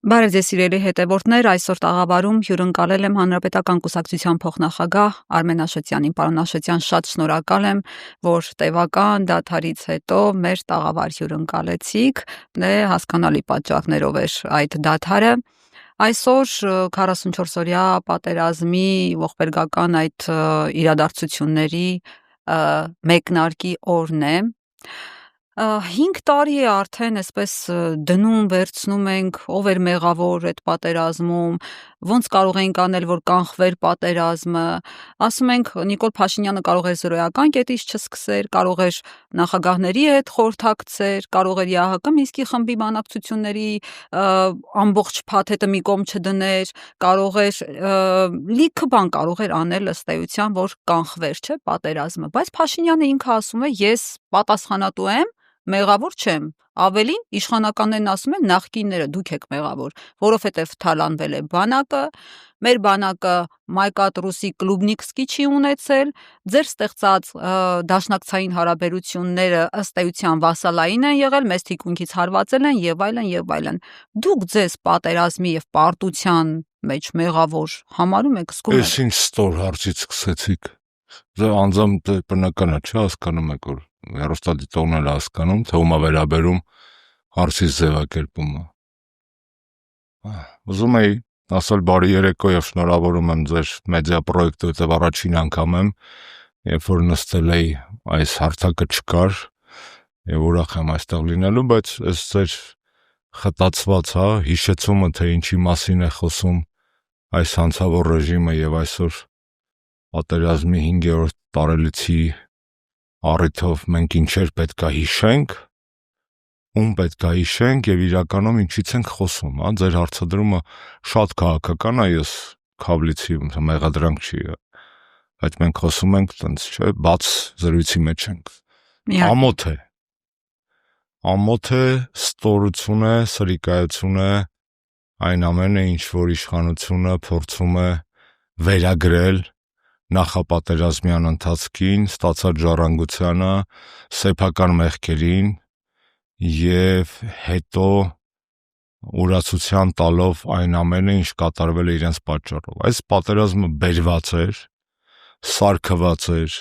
Բարև ձեզ սիրելի հետևորդներ, այսօր տաղավարում հյուրընկալել եմ Հանրապետական կուսակցության փոխնախագահ Արմեն Աշոտյանին։ Պարոն Աշոտյան, շատ շնորհակալ եմ, որ տևական դադարից հետո մեր տաղավար հյուրընկալեցիք։ Հասկանալի պատճառներով էր այդ դադարը։ Այսօր 44-օրյա պատերազմի ողբերգական այդ իրադարձությունների մեկնարկի օրն է։ 5 տարի է արդեն այսպես դնում վերցնում ենք, ով էր մեղավոր այդ պատերազմում, ոնց կարող էինք անել, որ կանխվեր պատերազմը։ Ասում ենք Նիկոլ Փաշինյանը կարող էր զրոյական կետից չսկսեր, կարող էր նախագահների հետ խորհրդակցեր, կարող էր ԵԱՀԿ Մինսկի խմբի բանակցությունների ամբողջ փաթեթը մի կողմ չդներ, կարող էր լիքը բան կարող էր անել ըստ էության, որ կանխվեր, չէ, պատերազմը, բայց Փաշինյանը ինքը ասում է ես պատասխանատու եմ, մեղավոր չեմ, ավելին իշխանականներն ասում են նախկինները դուք եք մեղավոր, որովհետև թալանվել է բանակը, մեր բանակը Մայկատ-Ռուսի Կլուբնիկսկի չի ունեցել, ձեր ստեղծած դաշնակցային հարաբերությունները ըստ էության վասալային են եղել, մեզ թիկունքից հարվածել են եւ այլն եւ այլն։ Դուք ձեզ պատերազմի եւ պարտության մեջ մեղավոր համարում եք, զգում եք։ Ես ինչ ստոր հարցից սկսեցիք։ Դա անձամբ բնական է, չէ՞, հասկանում եք, որ հեռուստադիտողներն հասկանում, թե ումա վերաբերում հարցից ձևակերպումը։ Ուզում էի ասել բարի երեկո եւ շնորհավորում եմ ձեր մեդիա պրոյեկտը, որտեղ առաջին անգամ եմ, երբ որ նստել էի այս հարթակը չկար եւ ուրախ եմ այստեղ լինելու, բայց այս ձեր խտացված, հիշեցումը, թե ինչի մասին է խոսում այս հանցավոր ռեժիմը եւ այսօր պատերազմի 5-րդ տարելիցի առիթով մենք ինչեր պետքա հիշենք, ում պետքա հիշենք եւ իրականում ինչից ենք խոսում, ձեր հարցադրումը շատ քաղաքական է, ես քավլիցի մեղադրանք չի, բայց մենք խոսում ենք տենց, չէ, բաց զրույցի մեջ ենք։ Ամոթ է, ստորություն է, սրիկայություն է այն ամենը, ինչ որ իշխանությունը փորձում է վերագրել նախապատերազմյան ընթացքին, ստացած ժառանգությանը, սեփական մեղքերին եւ հետո ուրացության տալով այն ամենը, ինչ կատարվել է իրենց պատճառով։ Այս պատերազմը բերված էր, սարքված էր,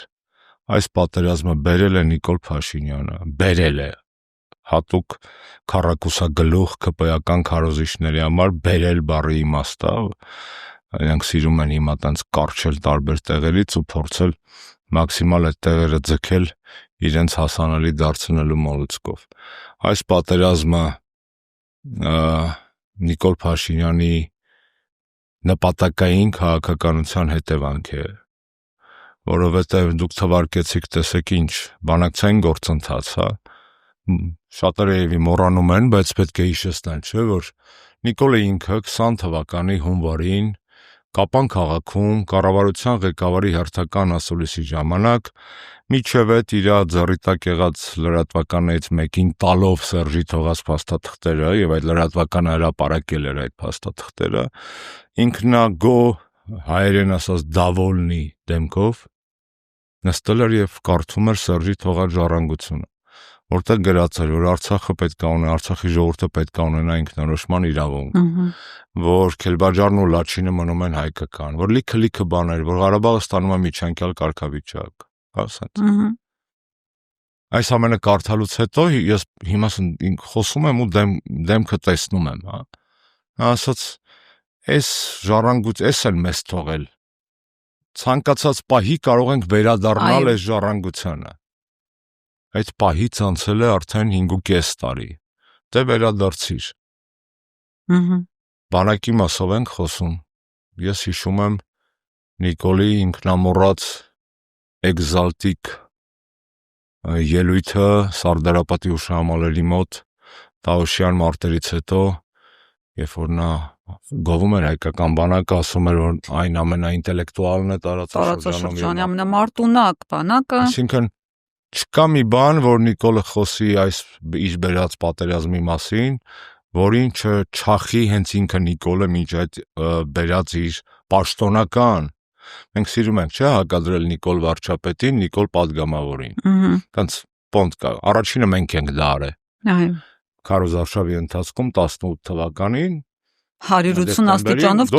այս պատերազմը բերել է Նիկոլ Փաշինյանը, բերել է հատուկ քառակուսագլուխ ԿՊ-ական քարոզիչների համար բերել բառի իմաստը, իրենք սիրում են հիմա տենց կարճել տարբեր տեղերից ու փորձել մաքսիմալ այդ տեղերը ձգել իրենց հասանելի դարձնելու մոլուցկով։ Այս պատերազմը Նիկոլ Փաշինյանի նպատակային քաղաքականության հետևանք է, որովհետև դուք թվարկեցիք, տեսեք ինչ, բանակցային գործընթաց, շատերը երևի մոռանում են, բայց պետք է հիշեցնել, չէ, որ Նիկոլը ինքը 20 թվականի հունվարին Կապան քաղաքում կառավարության ղեկավարի հերթական ասուլիսի ժամանակ միջև այդ իր ձեռի տակ եղած լրատվականներից մեկին տալով Սերժի թողած փաստաթղթերը եւ այդ լրատվականը հրապարակել էր այդ փաստաթղթերը, ինքնագոհ հայերեն ասած դավոլնի դեմքով նստել էր եւ կարդում էր Սերժի թողած ժառանգությունը, որտեղ գրած էր, որ Արցախը պետք է ունենա, Արցախի ժողովուրդը պետք է ունենա ինքնորոշման իրավունք, որ Քելբաջարն ու Լաչինը մնում են հայկական, որ լիքը բաներ, որ Ղարաբաղը ստանում է միջանկյալ կարգավիճակ, ասած։ Այս ամենը կարդալուց հետո ես հիմա խոսում եմ ու դեմքը տեսնում եմ, ասած, այս ժառանգություն, էս էլ մեզ թողել, ցանկացած պահի կարող ենք վերադառնալ այս ժառանգությանը։ Այդ պահից անցել է արդեն 5.5 տարի, դե վերադարձիր։ Բանակի մասով ենք խոսում, ես հիշում եմ Նիկոլի ինքնամոռաց էկզալտիկ ելույթը Սարդարապետի հուշահամալիրի մոտ Տավուշյան մարտերից հետո, երբ որ նա գովում էր հայկական բանակը, ասում էր, որ այն ամենաինտելեկտուալն է տարածաշրջանի ամենամարտունակ բանակը։ Այսինքն չկա մի բան, որ Նիկոլը խոսի այս իր բերած պատերազմի մասին, որին չչախի հենց ինքը Նիկոլը մինչ այդ բերած իր պաշտոնական։ Մենք սիրում ենք, չէ՞, հակադրել Նիկոլ վարչապետին, Նիկոլ պատգամավորին։ Տենց պոնտ կա։ Առաջինը մենք ենք դա արել։ Քարոզարշավի ընթացքում 18 թվականին 180 աստիճանով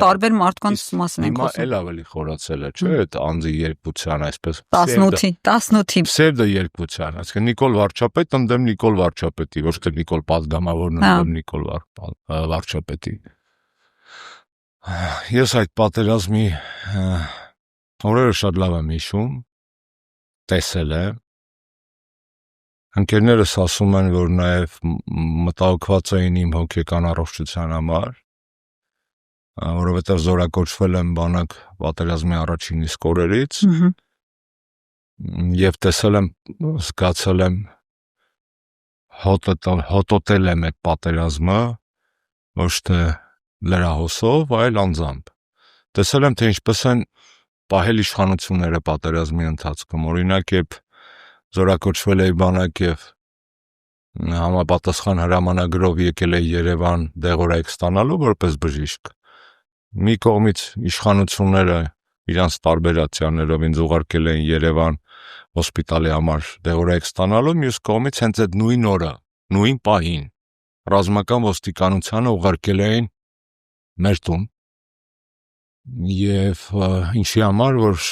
տարբեր մարդկանց մասին ենք Հիմա խոսում։ էլ ավելի խորացել է, չէ՞, այդ անձի երկվության այսպես 18-ի Պսևդո երկվության, այսինքն Նիկոլ Վարչապետ ընդդեմ Նիկոլ Վարչապետի, ոչ թե Նիկոլ Պատգամավորն ընդդեմ Նիկոլ Վարչապետի։ Ես այդ պատերազմի օրերը շատ լավ եմ հիշում, տեսել եմ։ Ընկերներս ասում են, որ նաև մտահոգված էին իմ հոգեկան առողջության համար, որովհետև զորակոչվել եմ բանակ պատերազմի առաջին իսկ օրերից եւ տեսել եմ, զգացել եմ, հոտոտել եմ այդ պատերազմը ոչ թե լրահոսով, այլ անձամբ։ Տեսել եմ, թե ինչպես են պահել իշխանությունները պատերազմի ընթացքում, օրինակ, երբ զորակոչվել էի բանակ եւ համապատասխան հրամանագրով եկել էի Երևան դեղորայք ստանալու որպես բժիշկ։ Մի կողմից իշխանությունները իրանց տարբերացիաներով ինձ ուղարկել էին Երևան հոսպիտալի համար դեղորայք ստանալու, մյուս կողմից հենց այդ նույն օրը, նույն պահին ռազմական ոստիկանությանը ուղարկել էին մեր տուն եւ ինչի համար, որ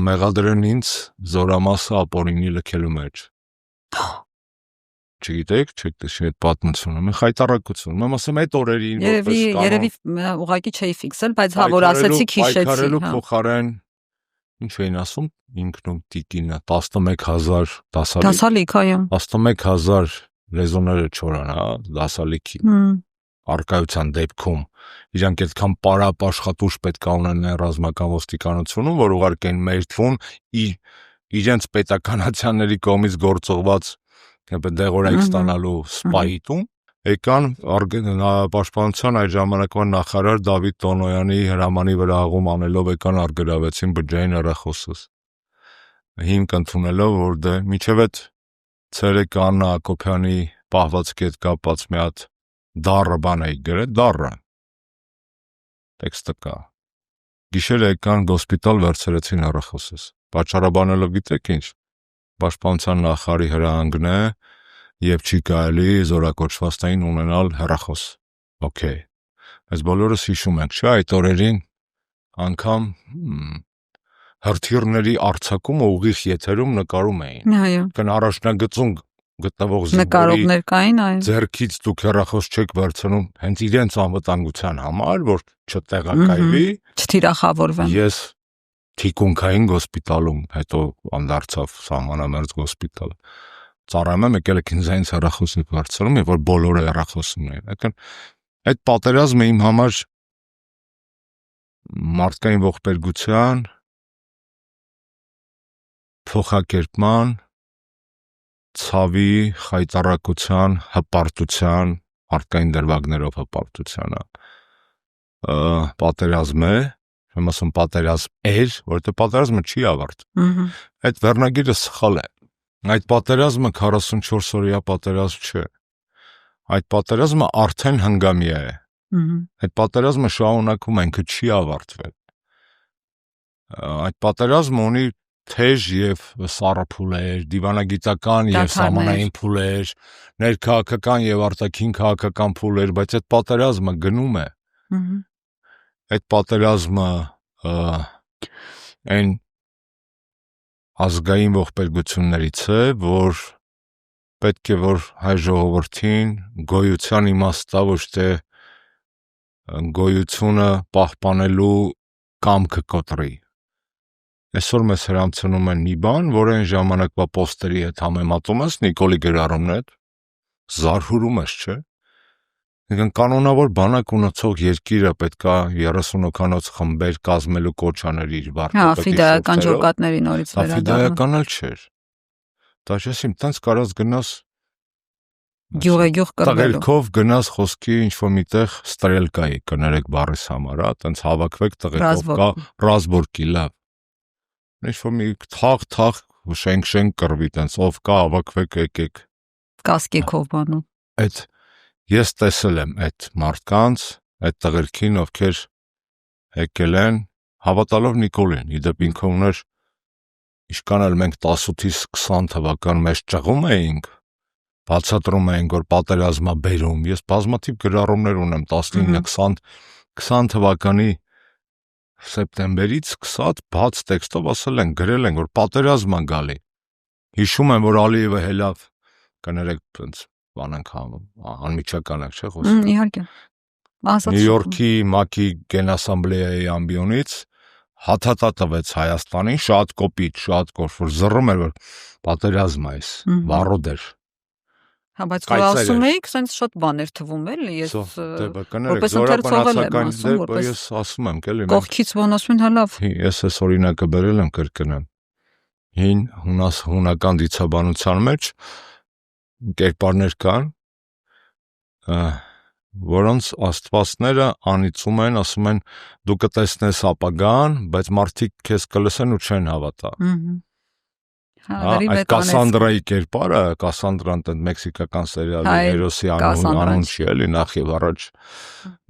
մեղադրեն ինձ զորամասը ապօրինի լքելու մեջ։ Չգիտեք, չեք տեսել այդ պատմությունը, մի խայտարակություն։ Եմ ասում այդ օրերին որպես Երևի ուղղակի չէի ֆիքսել, բայց հա որ ասեցիք հիշեցի, Պայքարելու փոխարեն ինչ էին ասում, ինքնում տիկինը 11000 դասալիք, այո։ 11000 լեզուները չորան, հա, դասալիքի արկայության դեպքում իրանք այդքան պարապ աշխատուժ պետք է ունենան ռազմական ոստիկանությունում, որ ուղարկեն մեր թվում իրենց պետականացիաների կողմից գործողված դեղորայք ստանալու սպայի տուն, եկան պաշտպանության այդ ժամանակվա նախարար Դավիթ Տոնոյանի հրամանի վրա աղում անելով եկան արգրավեցին բջջային հեռախոսս։ Հիմք ընդունելով, որ դե միջև այդ ցերեկ Աննա Հակոբյանի պահվածքի հետ կապված մի հատ դառը բան էի գրել, դառը տեքստը կա։ Գիշերը եկան հոսպիտալ վերցրեցին հեռախոսս։ Պատճառաբանելով գիտեք ինչ, պաշտպանության նախարարի հրահանգն է եւ չի կարելի զորակոչվածային ունենալ հեռախոս։ Okay։ Այս բոլորս հիշում ենք, չէ՞, այդ օրերին անգամ հրթիռների արձակումը ուղիղ եթերում նկարում էին։ Այո։ Կան առաջնագծում գտնվող զինվորի նկարողներ կային, այո։ ձեռքից դուք հեռախոս չեք վերցնում հենց իրենց անվտանգության համար, որ չտեղակայվի, չթիրախավորվեն։ Ես թիկունքային հոսպիտալում, հետո անդարձավ սահմանամերձ հոսպիտալ։ Ծառայում եմ, եկել եք ինձ այնց հեռախոսը վերցնում, եւ որ բոլորը հեռախոսում էին։ Այդ պատերազմը իմ համար մարդկային ողբերգության, փոխակերպման, ցավի, խայտառակության, հպարտության, մարդկային դրվագներով հպարտությանը պատերազմ է, եմ ասում պատերազմ էր, որովհետև պատերազմը չի ավարտվում։ Այդ վերնագիրը սխալ է։ Այդ պատերազմը 44 օրյա պատերազմ չէ։ Այդ պատերազմը արդեն հնգամյա է։ Այդ պատերազմը շարունակվում է, ինքը չի ավարտվել։ Այդ պատերազմը ունի թեժ եւ սառը փուլեր, դիվանագիտական եւ սահմանային փուլեր, ներքաղաքական եւ արտաքին քաղաքական փուլեր, բայց այդ պատերազմը գնում է։ Այդ պատերազմը այն ազգային ողբերգություններից է, որ պետք է որ հայ ժողովրդին գոյության իմաստը ոչ թե գոյությունը պահպանելու կամքը կոտրի։ Այսօր մեզ հրամցնում են մի բան, որ այն ժամանակվա պոստերի հետ համեմատում ես Նիկոլի գրառումն հետ, զարհուրում ես, չէ՞։ Կանոնավոր բանակ ունեցող երկիրը պետքա 30 հոգանոց խմբեր կազմելու կոչ աներ իր վարչապետի շուրջ։ Ֆիդայական ջոկատների նորից վերադառնալ։ Ֆիդայական էլ չէր։ Դաշեսիմ տենց կարած գնաս Գյուղ կրվելու։ Տղերքով գնաս խոսքի ինչ-որ միտեղ ստրելկայի, կներեք բառիս համար, հա, տենց հավաքվեք տղերքով կա ռազմորկի, լավ։ Ինչ-որ մի թաղ շենք կրվի, տենց ով կա հավաքվեք եկեք։ Կասկեքով բանում։ Այդ ես տեսել եմ այդ մարդկանց, այդ տղերքին, ովքեր եկել են հավատալով Նիկոլին, իդեպ ինքը ուներ ինչքան էլ մենք 18-ից 20 թվական մեջ ճղում էինք, բացատրում էին, որ պատերազմա բերում, ես բազմաթիվ գրառումներ ունեմ 19-20 թվականի սեպտեմբերից 20 բաց տեքստով ասել են, գրել են, որ պատերազմ է գալի։ Հիշում եմ, որ Ալիևը հելավ, կներեք, այնց բանանք անմիջական ենք, չէ՞ խոսքը։ Իհարկե։ Նյու Յորքի ՄԱԿ-ի Գենասամբլեայի ամբիոնից հաթաթա տվեց Հայաստանին, շատ կոպիտ, շատ որ զռում էր, որ պատերազմ է այս, վառոդ էր։ Հա, բայց որ ասում էիք, սենց շատ բաներ թվում էլի, ես որպես ընթերցողել եմ ասում, որպես ես ասում եմ, կելի։ Կողքից ոնց ասում են, հա լավ։ Ես այս օրինակը բերել եմ կրկնեմ։ Հին հունական դիցաբանության մեջ կերպարներ կան, որոնց աստվածները անիծում են, ասում են դու կտեսնես ապագան, բայց մարդիկ քեզ կլսեն ու չեն հավատա։ Այդ Կասանդրայի կերպարը, Կասանդրան այդ մեքսիկական սերիալի հերոսի անուն չի էլի, նախ եւ առաջ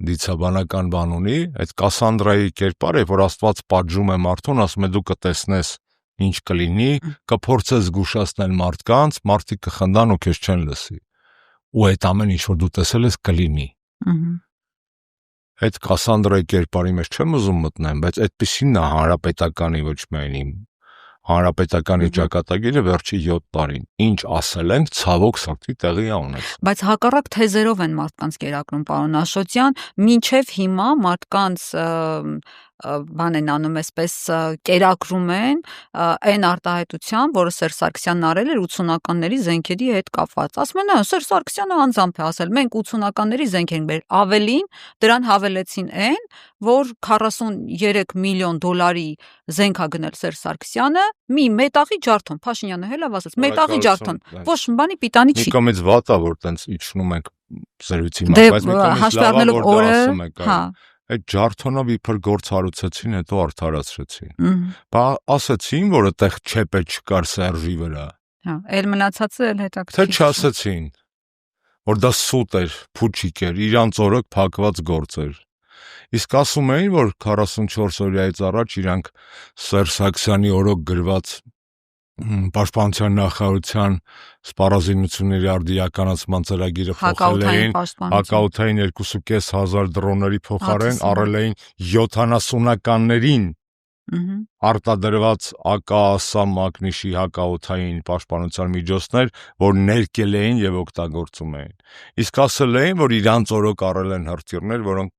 դիցաբանական բան ունի, այդ Կասանդրայի կերպարը, որ Աստված պատժում է մարդուն, ասում է դու կտեսնես ինչ կլինի, կփորձես զգուշացնել մարդկանց, մարդիկ կխնդան ու քեզ չեն լսի։ Ու այդ ամեն ինչ որ դու տեսել ես կլինի։ Այդ Կասանդրայի կերպարի մեջ չեմ ուզում մտնեմ, բայց այդպեսին է հանրապետականի ոչ միայն իմ հանրապետականի ճակատագիրը վերջի 7 տարին։ Ինչ ասել ենք, ցավոք սրտի տեղի է ունեցել։ Բայց հակառակ թեզերով են մարդկանց կերակրում, պարոն Աշոտյան, մինչև հիմա մարդկանց բան են անում, այսպես կերակրում են այն արտահայտության, որը Սերժ Սարգսյանն արել էր 80-ականների զենքերի հետ կապված։ Ասում են, Սերժ Սարգսյանը անձամբ է ասել, մենք 80-ականների զենք ենք բերել, ավելին դրան հավելեցին այն, որ 43 միլիոն դոլարի զենք ա գնել Սերժ Սարգսյանը, մի մետաղի ջարդon, Փաշինյանը հելավ ասաց, մետաղի ջարդon, ոչ մի բանի պիտանի չի։ Մի կողմից վատ է, որ տենց իջնում ենք զրույցի մեջ, բայց մի կողմից լավ է, որ դա ասում եք, այդ ջարդոնով իբր գործ հարուցեցին, հետո արդարացրեցին։ Բա ասեցին, որ այդտեղ չեպե չկար Սերժի վրա։ Հա, էլ մնացածը էլ հետաքրքիր։ Թե չասեցին, որ դա սուտ էր, փուչիկ էր, իրանց օրոք փակված գործ էր։ Իսկ ասում էին, որ 44 օրյայից առաջ իրանք Սերժ Սարգսյանի օրոք գրված Պաշտպանության նախարարության սպառազինությունների արդիականացման ծրագիրը փոխել էին, հակաօդային 2.500 դրոնների փոխարեն առել էին 70-ականներին արտադրված ԱԿԱ, մագնիշի հակաօդային պաշտպանության միջոցներ, որ ներկել էին եւ օգտագործում էին։ Իսկ ասել էին, որ իրանց օրոք առել են հրթիռներ, որոնք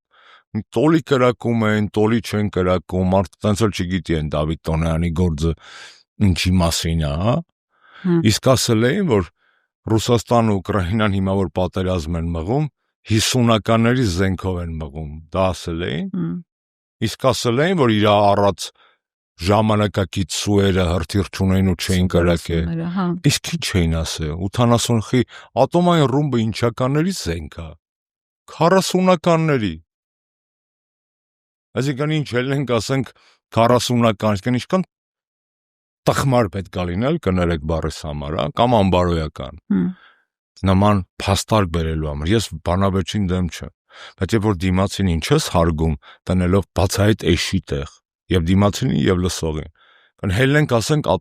տոլի կրակում են, տոլի չեն կրակում, մարդը տենց էլ չգիտի են Դավիթ Տոնոյանի գործը ինչի մասին է, հա։ Իսկ ասել էին, որ Ռուսաստանն ու Ուկրաինան հիմա որ պատերազմ են մղում, 50-ականների զենքով են մղում, դա ասել էին։ Իսկ ասել էին, որ իր առած ժամանակակից սուերը հրթիռ չունեն ու չէին կրակել։ Իսկ ինչ էին ասել, 80-խի ատոմային ռումբը ինչականների զենք է, 40-ականների։ Այսինքն ինչ էլ ենք ասենք 40-ական, այսինքն ինչքան տխմար պետք է լինել, կներեք բառիս համար, կամ անբարոյական։ Նման փաստարկ բերելու համար։ Ես բանավեճին դեմ չեմ, բայց երբ որ դիմացին ինչ ես հարգում, տնելով բացահայտ էշի տեղ, եւ դիմացին եւ լսողին։ Կան հելենք ասենք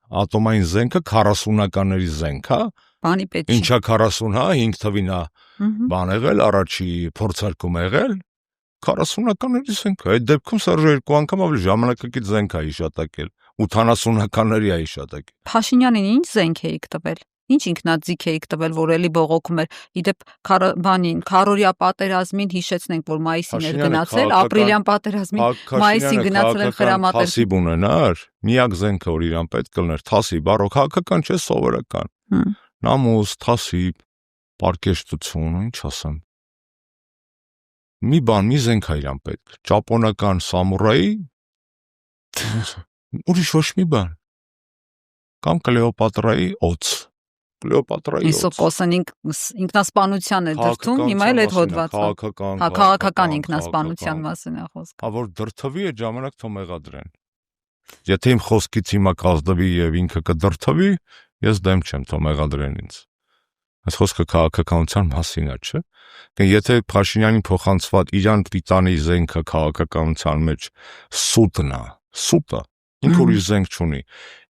ատոմային զենքը 40-ականների զենք, հա։ Բանի պետք չի։ Ինչա 40, հա, 5 թվին է բան եղել, առաջի փորձարկում եղել, 40-ականների զենք։ Այդ դեպքում Սերժը 2 անգամ ավելի ժամանակակից զենք է հիշատակել, 80-ականների է հիշատակել։ Փաշինյանին ինչ զենք էիք տվել։ Ինչ ինքնաձիգ էիք տվել, որ էլի բողոքում էր։ Իդեպ բանին, քարորիա պատերազմին հիշեցնենք, որ մայիսին էր գնացել, ապրիլյան պատերազմին մայիսին գնացել են խրամատեր։ Թասիբ ունենար, միակ զենքը որ իրան պետք կլներ, թասիբ, առո քաղաքական չէ, սովորական։ Նամուս, թասիբ, պարկեշտություն, ինչ ասեմ։ Մի զենք է իրան պետք, ճապոնական սամուրայի, ուրիշ ոչ մի բան։ Կամ Կլեոպատրայի օձ։ Իսոկոսն ինքնասպանության է դրդում, հիմա էլ այդ հոդվածը։ Քաղաքական ինքնասպանության մասին է խոսքը։ Հա որ դրթվի այդ ժամանակ թող մեղադրեն։ Եթե իմ խոսքից հիմա կազդվի եւ ինքը կդրթվի, ես դեմ չեմ, թող մեղադրեն ինձ։ Այս խոսքը քաղաքականության մասին է, չէ՞։ Եթե Փաշինյանին փոխանցված իրան պիտանի զենքը քաղաքականության մեջ սուտն է, սուտը, ինքը ուրիշ զենք չունի,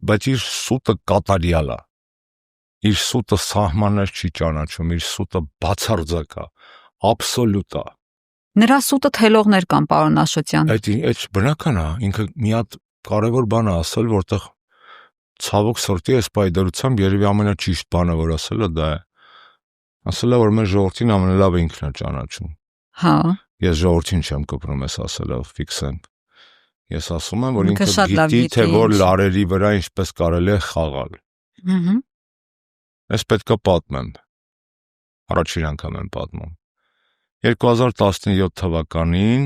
բայց իր սուտը կատարյալ է։ իր սուտը սահմաններ չի ճանաչում, իր սուտը բացարձակ է, աբսոլյուտ է։ Նրա սուտը թելողներ կան, պարոն Աշոտյան։ Այդ բնական է, ինքը մի հատ կարևոր բան է ասել, որտեղ ցավոք սրտի այս պայդրությամբ երևի ամենաճիշտ բանը, որ ասել է, դա է։ Ասել է, որ մեր ժողովրդին ամենալավը ինքն է ճանաչում։ Հա։ Ես ժողովրդին չեմ կպրում ես ասելը, ֆիքսենք։ Ես ասում եմ, որ Ինքը ինքը շատ լավ գիտի, թե գիտի, որ ինչ։ լարերի վրա ինչպես կարելի է խաղալ։ Ես պետք է պատմեմ։ Առաջին անգամ եմ պատմում։ 2017 թվականին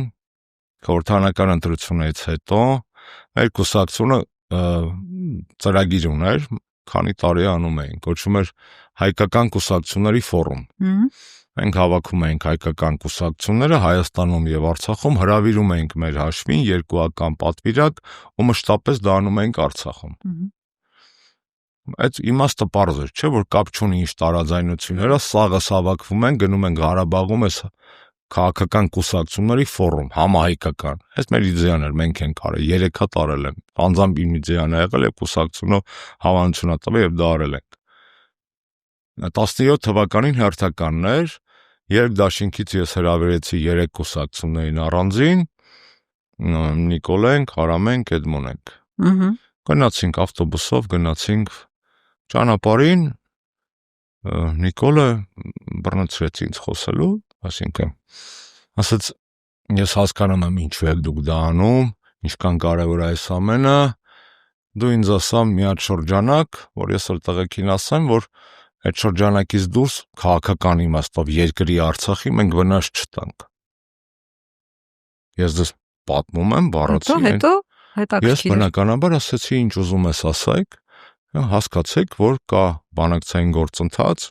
խորհրդարանական ընտրությունից հետո մեր կուսակցությունը ծրագիր ուներ, քանի տարի անում էին, կոչվում էր Հայկական կուսակցությունների ֆորում։ Մենք հավաքում էինք հայկական կուսակցությունները Հայաստանում եւ Արցախում, հրավիրում էինք մեր հաշվին 2 անգամ պատվիրակ ու մշտապես դա անում էինք Արցախում։ Այդ իմաստը պարզ էր, չէ՞ որ կապ չունի ինչ տարաձայնությունները, սաղը հավաքվում են, գնում են Ղարաբաղում էս քաղաքական կուսակցությունների ֆորում, համահայկական։ Այս մեր իդեան էր, մենք ենք արել, 3 հատ արել եմ։ Անձամբ իմ իդեան է եղել եւ կուսակցությունով հավանություն ա տվել եւ դա արել ենք։ 17 թվականին հերթականն էր, երբ դաշինքից ես հրավիրեցի 3 կուսակցություններին առանձին, Նիկոլենք, Արամենք, Էդմոնենք։ Գնացինք ավտոբուսով, գնացինք ճանապարհին, Նիկոլը բռնցրեց ինձ խոսելու, ասինքն ասաց, ես հասկանում եմ ինչու եք դուք դա անում, ինչքան կարևոր է այս ամենը, դու ինձ ասա մի հատ շրջանակ, որ ես էլ տղեկին ասեմ, որ այդ շրջանակից դուրս քաղաքական իմաստով երկրի Արցախի մենք վնաս չտանք։ Ես դες պատմում եմ, բառացի։ Հետո Ես հետաքրքիր։ բնականաբար ասացի ինչ ուզում ես ասեք, հասկացեք, որ կա բանակցային գործընթաց,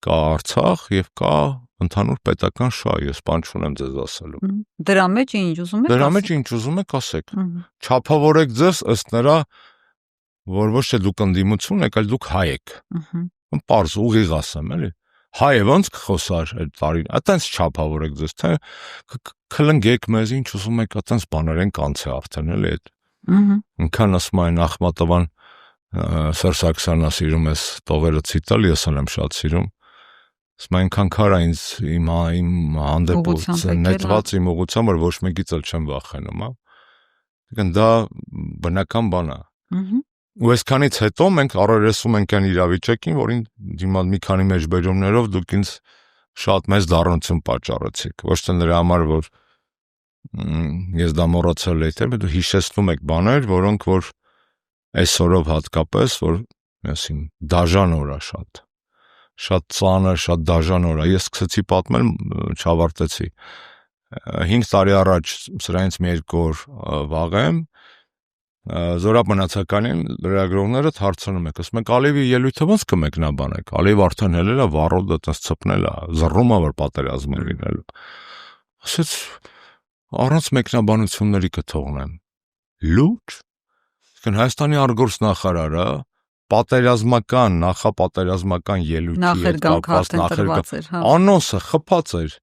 կա Արցախ եւ կա ընդհանուր պետական շահ, ես բան չունեմ ձեզ ասելու։ Դրա մեջ ինչ ուզում եք Դրա ասել։ մեջ ինչ ուզում եք ասեք։ Չափավորեք ձեզ ըստ նրա, որ ոչ թե դուք ընդդիմություն եք, այլ դուք հայ եք։ Պարզ ուղիղ ասեմ, էլի։ Հայը ոնց կխոսար այդ տարին, այտենց չափավորեք ձեզ, թե քլնգեք մեզ, ինչ ուզում եք, այտենց բաներ են կանցե արդեն, էլի այդ։ Ինքան ասում են Ախմատովան Սերժ Սարգսյանն սիրում ես տողերը ցիտալ, ես էլ եմ շատ սիրում։ Ասում այնքան քար է ինձ իմ հանդեպ նետված իմ ուղղությամբ, որ ոչ մեկից էլ չեմ վախենում, հա։ Դա բնական բան է։ Ու այսքանից հետո մենք առերեսում ենք այն իրավիճակին, որին դիմաց մի քանի մեջբերումներով դուք ինձ շատ մեծ դառնություն պատճառեցիք։ Ոչ թե նրա համար, որ ես դա մոռացել էի, թե դու հիշեցնում եք բաներ, որոնք որ այսօրով հատկապես, որ ասին դաժան օր է շատ ծանր, շատ դաժան օր է։ Ես սկսեցի պատմել, չավարտեցի։ 5 տարի առաջ սրանից մի 2 օր վաղեմ Զորապ մնացականին լրագրողները հարցնում եք, ասում եք Ալիևի ելույթը ոնց կմեկնաբանեք։ Ալիև արդեն հելել է վառոդը, տես ցպնել է, զռում է որ պատերազմ է լինելու։ Ասեց առանց մեկնաբանությունների կթողնեմ։ Լուրջ։ Իսկն Հայաստանի արտգործնախարարը պատերազմական, նախապատերազմական ելույթի հետ կապված անոնսը խփած էր։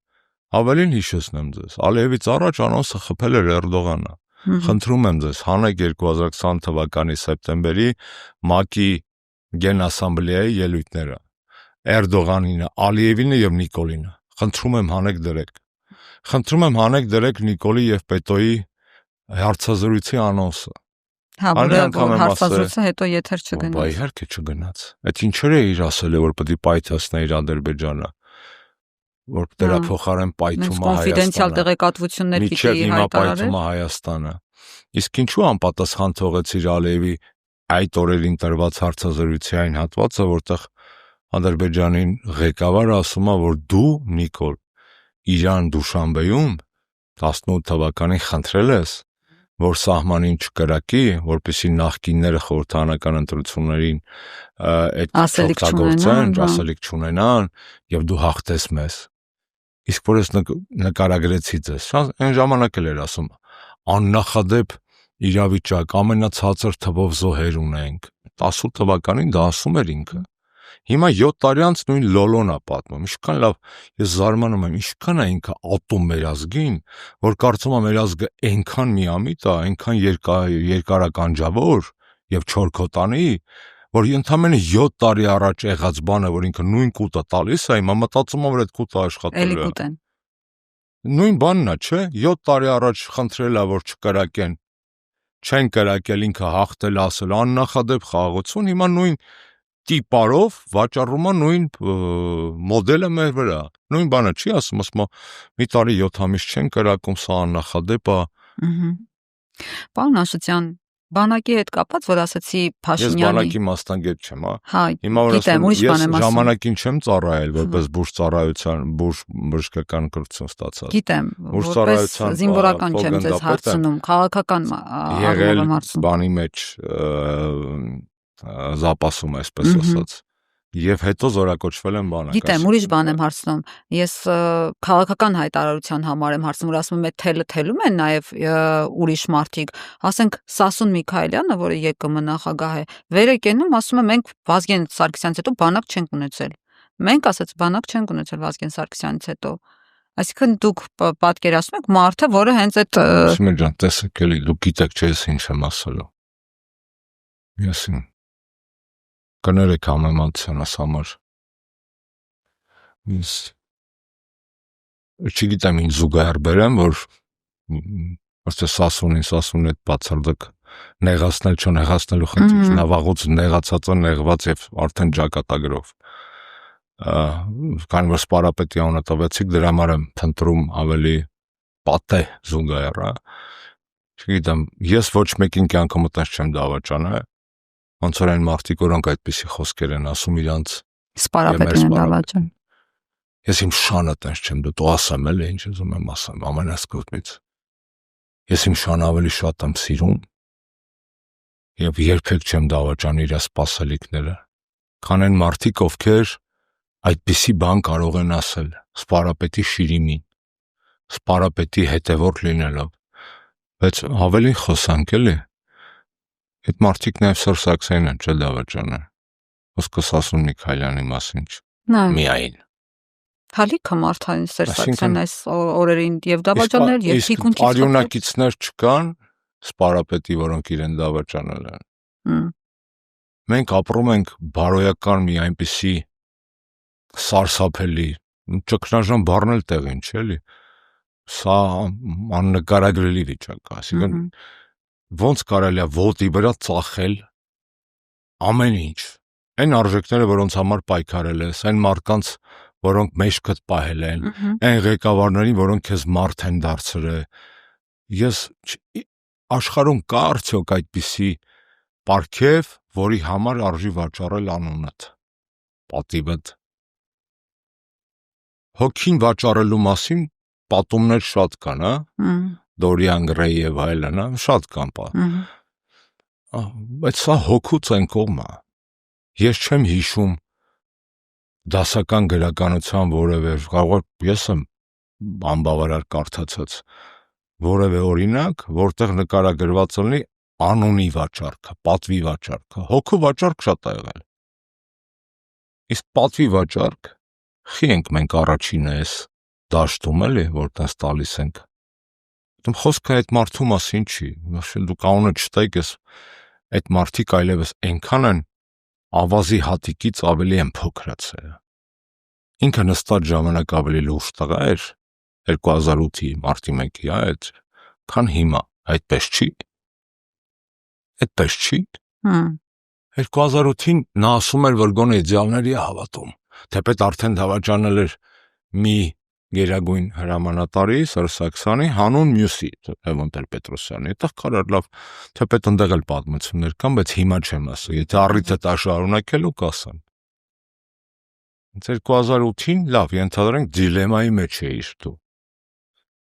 Ավելին հիշեցնեմ ձեզ, Ալիևից առաջ անոնսը խփել էր Էրդողանը։ Խնդրում եմ ձեզ, հանեք 2020 թվականի սեպտեմբերի ՄԱԿ-ի Գենասամբլեայի ելույթները։ Էրդողանինը, Ալիևինը եւ Նիկոլինը։ Խնդրում եմ հանեք դրեք։ Խնդրում եմ հանեք դրեք Նիկոլի եւ Պետոյի հարցազրույցի անոնսը։ Հա, որ հարցազրույցը հետո եթեր չգնաց։ Բայց իհարկե չգնաց։ Այդ ինչեր է իր ասել, որ պետք է պայթացներ Ադրբեջանը, որ դրա փոխարեն պայթում է Հայաստանը։ Կոնֆիդենցիալ տեղեկատվություններ պիտի հայտարարել Հայաստանը։ Իսկ ինչու անպատասխան թողեցիր Ալիևի այդ օրերին տրված հարցազրույցի այն հատվածը, որտեղ Ադրբեջանին ղեկավարը ասում է, որ դու Նիկոլ Իրան Դուշանբեում 18 թվականին խնդրել ես, որ սահմանին չկրակի, որպեսզի նախկինները խորհրդարանական ընտրություններին այդ չօգտագործեն, ասելիք չունենան եւ դու հաղթես մեզ։ Իսկ որ ես նկարագրեցի ձեզ, այն ժամանակ էլ էր ասում աննախադեպ իրավիճակ, ամենացածր թվով զոհեր ունենք։ 18 թվականին դա ասում էր ինքը։ Հիմա 7 տարի անց նույն Լոլոն է պատմում։ Ինչքան լավ, ես զարմանում եմ, ինչքան է ինքը ատում մեր ազգին, որ կարծում եմ մեր ազգը այնքան միամիտ է, այնքան երկարականջավոր եւ չորքոտանի, որ ընդամենը 7 տարի առաջ եղած բանը, որ ինքը նույն կուտը տալիս է, հիմա մտածում եմ, որ այդ կուտը աշխատել Էլի է։ կուտեն։ Նույն բանն է, չէ՞։ 7 տարի առաջ խնդրել է, որ չկրակեն, չեն կրակել, ինքը հաղթել, ասել աննախադեպ խաղաղություն, հիմա նույն տիպարով վաճառում է նույն մոդելը մեր վրա։ Նույն բանը չի ասում, ասում է մի տարի 7 ամիս չեն կրակում, սա աննախադեպ է։ Պարոն Աշոտյան, բանակի հետ կապված, որ ասացի Ես Փաշինյանի։ բանակի մասնագետ չեմ, Հա, հիմա որ գիտեմ, ուրիշ բան ես եմ ասում։ ժամանակին չեմ ծառայել, որպես բուժկական կրթություն ստացած։ Գիտեմ, որպես Բուժծառայության զինվորական չեմ ձեզ փոխգնդապետ եմ, հարցնում, քաղաքական եղել առումով եմ հարցնում։ բանի մեջ զապասում, այսպես ասած, եւ հետո զորակոչվել եմ բանակ։ Գիտեմ, ուրիշ բան եմ հարցնում։ Ես քաղաքական հայտարարության համար եմ հարցնում, որ ասում եմ, այդ թելը թելում են նաեւ ուրիշ մարդիկ, ասենք Սասուն Միքայելյանը, որը ԵԿՄ նախագահ է, վեր է կենում, ասում է մենք Վազգեն Սարգսյանից հետո բանակ չենք ունեցել։ Մենք ասած բանակ չենք ունեցել Վազգեն Սարգսյանից հետո։ Այսինքն դուք պատկերացնում եք մարդը, որը հենց այդ Շմել ջան, տեսեք էլի, դուք գիտեք չէ՞ ես ինչ եմ ասելու։ Ես կներեք համեմատությունս համար։ Ես չգիտեմ ինչ զուգահեռ բերեմ, որ ոստե Սասունին այդ բացարձակ նեղացնել չնեղացնելու խնդիր, նա վաղուց նեղացած է, նեղված եւ արդեն ճակատագրով։ Քանի որ սպարապետի անունը տվեցիք, դրա համար եմ փնտրում ավելի պատե զուգահեռ, չգիտեմ, ես ոչ մեկին կյանքը մտած չեմ դավաճանել, ոնց որ այն մարդիկ, որոնք այդպիսի խոսքեր են ասում իրանց սպարապետին են դավաճան։ Ես իմ շանը տենց չեմ դու ասեմ էլի, ինչ ուզում եմ ասեմ, ամենասկզբից։ Ես իմ շանը ավելի շատ եմ սիրում եւ երբեք չեմ դավաճան իր սպասելիքները, քան այն մարդիկ, ովքեր այդպիսի բան կարող են ասել սպարապետի շիրիմին, սպարապետի հետևորդ լինելով, բայց ավելի խոսանք էլի, այդ մարդիկ նաև Սերժ Սարգսյանին են չէ դավաճանել, ոսկե Սասուն Միքայելյանի մասին միայն։ Հալիքը մարդային Սերժ Սարգսյանն այս օրերին եւ դավաճանել եւ թիկունքից արյունակիցներ չկան սպարապետի, որոնք իրեն դավաճանել են։ Մենք ապրում ենք բարոյական մի այնպիսի սարսափելի, ճգնաժամ բառն էլ տեղին չէ՞ էլի, սա աննկարագրելի վիճակ է, այսինքն ոնց կարելի է ոտի վրա ծախել ամեն ինչ, այն արժեքները, որոնց համար պայքարել ես, այն մարդկանց, որոնք մեջքդ պահել են, այն ղեկավարներին, որոնք քեզ մարդ են դարձրել։ Ես աշխարհում կա արդյոք այդպիսի պարգև, որի համար արժի վաճառել անունդ, պատիվդ։ Հոգին վաճառելու մասին պատումներ շատ կան, Դորիան Գրեյ եւ այլն, շատ կան, բայց սա հոգուց այն կողմը։ Ես չեմ հիշում դասական գրականության որևէ, կարող ես եմ անբավարար կարդացած որևէ օրինակ, որտեղ նկարագրված լինի անունի վաճառքը, պատվի վաճառքը, հոգու վաճառք շատ ա եղել։ Իսկ պատվի վաճառք, խի ենք մենք առաջինը էս դաշտում էլի, որ տես տալիս ենք։ Դու խոսքը այդ մարդու մասին չի, դու կանոնը չտայք ես, այդ մարդիկ այլևս այնքան են ավազի հատիկից ավելի են փոքրացել։ Ինքը նստած ժամանակ ավելի լուրջ տղա էր 2008-ի մարտի 1-ի այդ, քան հիմա, այդպես չի։ Այդպես չի։ 2008-ին նա ասում էր, որ գոնե իդեալների է հավատում, թեպետ արդեն դավաճանել էր մի գերագույն հրամանատարի Սերժ Սարգսյանի հանուն մյուսի, Լևոն Տեր-Պետրոսյանի, այդտեղ կարար լավ, թեպետ ընդեղ էլ պատմություններ կան, բայց հիմա չեմ ասում, եթե առիթը տա շարունակելու կասեմ։ 2008-ին լավ, ենթադրենք դիլեմայի մեջ էիր դու։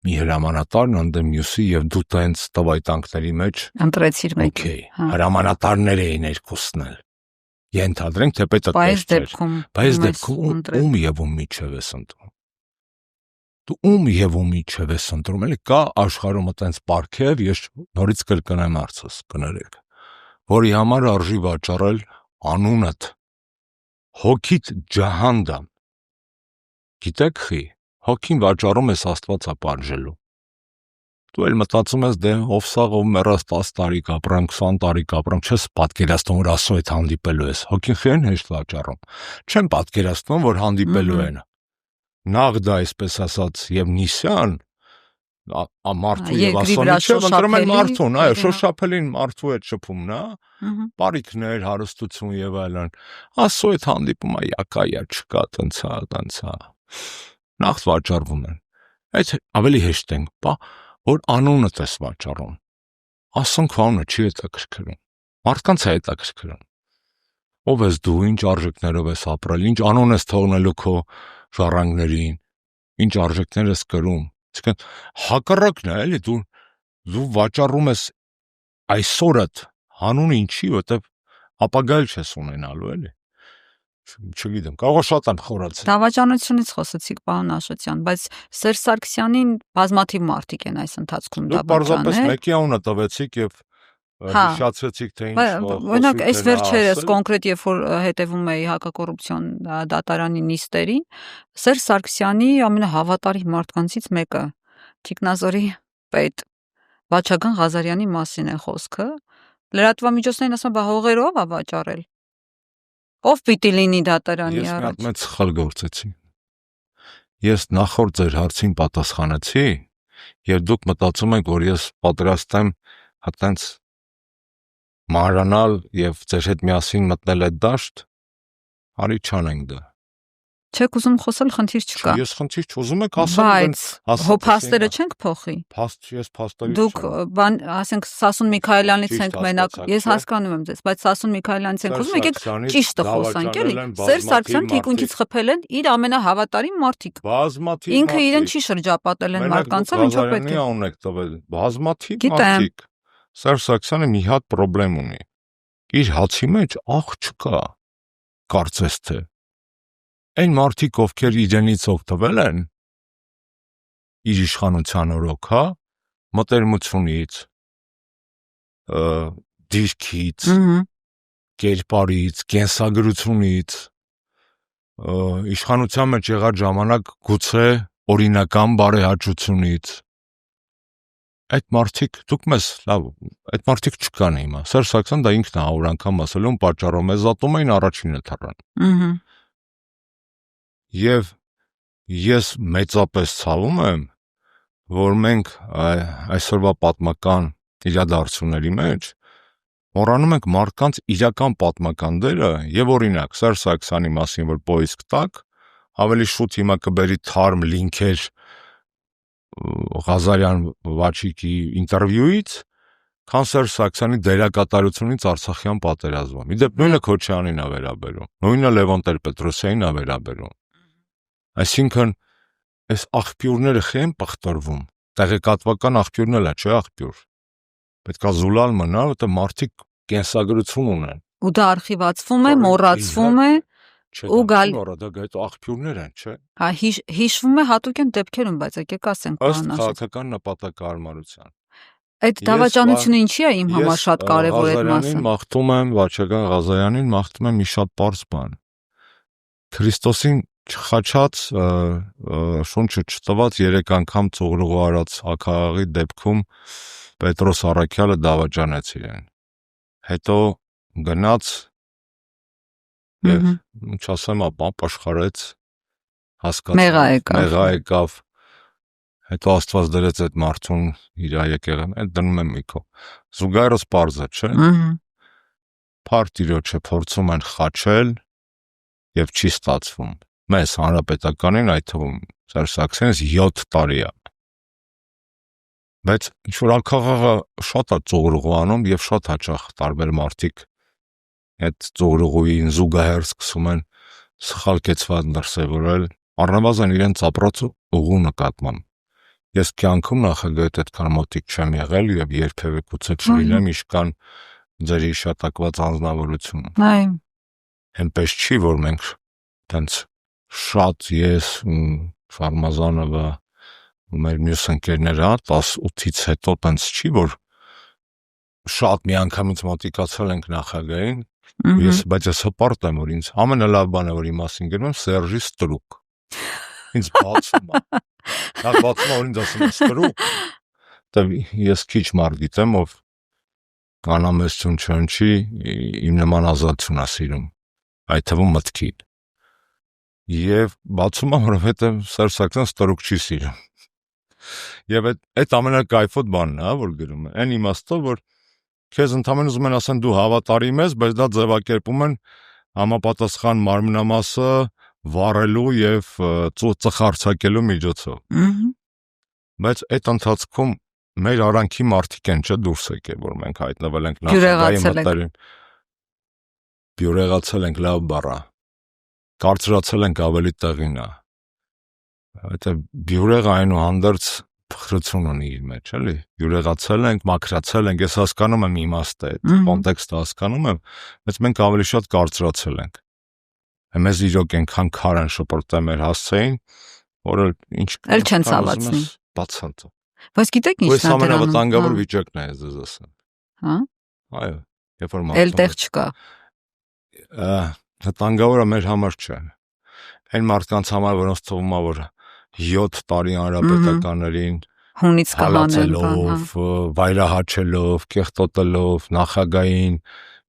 Մի հրամանատարն ընդդեմ մյուսի եւ դու տենց տվայտանքների մեջ ընտրեցիր մեկը։ Okay, հրամանատարներ էին երկուսն էլ։ Ենթադրենք թեպետը բայց դեպքում ում եւ ում միջև ես ընտրում։ Դու ում եւ ում միջև ես ընտրում, էլի կա աշխարհում այտենց պարգև, ես նորից կրկնեմ հարցս, կներեք, որի համար արժի վաճառել անունդ, հոգիդ ջահանդամ։ Գիտեք խի, հոգին վաճառում ես Աստված ապարժելու։ դու էլ մտածում ես դե ով սաղ ով մեռած 10 տարի կապրեմ, 20 տարի կապրեմ, չես պատկերացնում որ Աստծո հետ հանդիպելու ես։ Հոգին խեն հեշտ վաճառում։ Չեմ պատկերացնում որ հանդիպելու են։ Նաղդա, այսպես ասած, եւ Նիսյան մարդու եւ Աստծո չէ, ընտրում են մարդուն, այո, շոշափելին մարդու հետ շփումն է, բարիքներ, հարստություն եւ այլն։ Աստծո հետ հանդիպումը յակայա չկա, տանցա։ Նախ վաճառվում են։ Այդ ավելի հեշտ են, որ անունը տես վաճառում։ Աստծուն քո անունը չի հետաքրքրում։ Մարդկանց է հետաքրքրում։ Ով ես դու, ինչ արժեքներով ես ապրել, ինչ անուն ես թողնելու քո ժառանգներին, ինչ արժեքներ ես կրում։ Այսինքն հակառակն է, էլի դու վաճառում ես այսօրդ հանուն ինչի, որտեվ ապագայել չես ունենալու, էլի։ Չգիտեմ, կարող է շատ եմ խորացել։ Դավաճանությունից խոսեցիք, պարոն Աշոտյան, բայց Սերժ Սարգսյանին բազմաթիվ մարդիկ են այս ընթացքում դավաճանել։ Դուք պարզապես մեկի անունը տվեցիք եւ հիշացրեցիք թե ինչ օրինակ այս վերջերս կոնկրետ երբ որ հետևում էի հակակոռուպցիոն դատարանի նիստերին, Սերժ Սարգսյանի ամենահավատարիմ մարդկանցից մեկը Տիկնազորի պետ Վաչագան Ղազարյանի մասին է խոսքը։ Լրատվամիջոցներին ասում բա հողերով է վաճառել։ Ով պիտի լինի դատարանի առաջ։ Ես մի հատ առաջ։ մեծ սխալ գործեցի։ Ես նախորդ ձեր հարցին պատասխանեցի, եւ դուք մտածում եք, որ ես պատրաստ եմ հատենց մանրանալ եւ ձեր հետ միասին մտնել այդ դաշտ, արի չանենք դա։ Չեք ուզում խոսել, խնդիր չկա։ Ես խնդիր չուզում եք ասել, Բայց փաստերը չենք փոխի։ Ես փաստերի Դուք ասենք Սասուն Միքայելյանից ենք մենակ, ես հասկանում եմ ձեզ, բայց Սասուն Միքայելյանից ենք ուզում, եկեք ճիշտը խոսանք, էլի։ Սերժ Սարգսյանը թիկունքից խփել են իր ամենահավատարիմ մարդիկ։ Բազմաթիվ Ինքը իրեն չի շրջապատել են մարդկանցով, ինչով պետք է։ Անուն եք տվել, բազմաթիվ մարդիկ։ Սերժ Սարգսյանը մի հատ խնդրեմ ունի։ Իր հացի մեջ աղ չկա։ Կարծես թե այն մարդիկ, ովքեր իրենից օգտվել են իր իշխանության օրոք, հա, մտերմությունից, դիրքից, կերպարից, կենսագրությունից, իշխանության մեջ եղած ժամանակ գուցե օրինական բարեհաճությունից, այդ մարդիկ, դուք մեզ, լավ, այդ մարդիկ չկան հիմա, Սերժ Սարգսյանը դա ինքն է 100 անգամ ասել, ում պատճառով մեզ ատում էին առաջինը թռան։ Եվ ես մեծապես ցավում եմ, որ մենք այսօրվա պատմական իրադարձությունների մեջ մոռանում ենք մարդկանց իրական պատմական դերը եւ օրինակ Սերժ Սարգսյանի մասին որ պոիսկ տակ, ավելի շուտ հիմա կբերի թարմ լինքեր Ղազարյան Վաչիկի ինտերվյուից, քան Սերժ Սարգսյանի դերակատարությունից Արցախյան պատերազմում։ Իդեպ նույնը Քոչյանին է վերաբերում, նույնը Լևոն Տեր-Պետրոսյանին է վերաբերում։ Այսինքն, այս աղբյուրները խեն պղտորվում, տեղեկատվական աղբյուրն էլ է, չէ աղբյուր։ Պետք է զուլալ մնա, որտեղ մարդիկ կենսագրություն ունեն։ Ու դա արխիվացվում է, մոռացվում է, ու գալ դա այդ աղբյուրներ են, չէ։ Հա, հիշվում է հատուկ են դեպքերում, բայց եկեք ասենք ըստ քաղաքական նպատակահարմարության։ Այդ դավաճանությունը ինչի է իմ համար շատ կարևոր այդ մասը։ Ղազարյանին մաղթում եմ, Վաչագան Ղազարյանին մաղթում եմ մի շատ պարզ բան։ Քրիստոսին չխաչած շունչը չտված 3 անգամ ծողրուղու արած ակաղի դեպքում Պետրոս Առաքյալը դավաճանեց իրեն։ Հետո գնաց եւ ինչ ասեմ, ապաշխարեց, հասկացավ, մեղա եկավ։ Հետո Աստված դրեց այդ մարդուն իր եկեղեն, այդ դնում եմ միքո։ Զուգահեռս պարզ է, չէ։ Փարտիրոջը փորձում են խաչել եւ չի ստացվում։ Մեզ հանրապետականին այդ թվում Սերժ Սարգսյանից 7 տարի է։ Բայց ինչ որ ակաղաղը շատ է ծողրուղու անում եւ շատ հաճախ տարբեր մարդիկ այդ ծողրուղուին զուգահեռ սկսում են սխալ կեցված դրսևորել, առնվազն իրենց ապրած ուղու նկատմամբ։ Ես կյանքում նախագահ այդքան մոտիկ չեմ եղել եւ երբեւե գուցե չլինեմ իշքան ձեր հիշատակված անձնավորություն։ Այո։ Այնպես չի, որ մենք տենց շատ ես Ֆարմազանովը ու մեր մյուս ընկերները 18-ից հետո տենց չի, որ շատ միանգամից մոտիկացել ենք նախագահին, բայց ես հպարտ եմ, որ ինձ ամենալավ բանը, որ իմ մասին գրում եմ, Սերժի ստրուկ։ Ինձ բացում է։ Նա բացում է, որ ինձ ասում է ստրուկ։ Ես քիչ մարդ գիտեմ, ով անամեստություն չընչի, իմ նման ազատություն է սիրում, այդ թվում մտքին։ Եվ բացում եմ, որովհետև Սերժ Սարգսյանը ստրուկ չի սիրում։ Եվ այդ ամենակայֆոտ բանն է, որ գրում է, այն իմաստով, որ քեզ ընդհանրապես ուզում են ասեն դու հավատարիմ ես, բայց դա ձևակերպում են համապատասխան մարմնամասը վառելու եւ ծխարցակելու միջոցով։ Բայց այդ ընթացքում մեր արանքի մարդիկ են չէ դուրս եկել, որ մենք հայտնվել ենք նախագահի մտերիմ։ Բյուրեղացել ենք լավ բառա։ Կարծրացել ենք ավելի տեղին է։ Այդ բյուրեղը այնուհանդերձ փխրություն ունի իր մեջ, էլի։ Բյուրեղացել ենք, մաքրացել ենք, ես հասկանում եմ իմաստը, այդ կոնտեքստը հասկանում եմ, բայց մենք ավելի շատ կարծրացել ենք։ Մեզ իրոք այնքան քար են շպրտել մեր հասցեին, որ ինչ չեն ցավացնի։ Բացանց։ Բայց գիտեք ինչն է դրանում։ Այս ամենավտանգավոր վիճակն է, ես ձեզ ասեմ։ Հա։ Այո, երբ որ Էլ տեղ չկա։ Վտանգավորը մեր համար չէ։ Այն մարդկանց համար, որոնց թվում է, որ 7 տարի հանրապետականներին հունից կհանելով, վայրահաչելով, կեղտոտելով, նախագահին,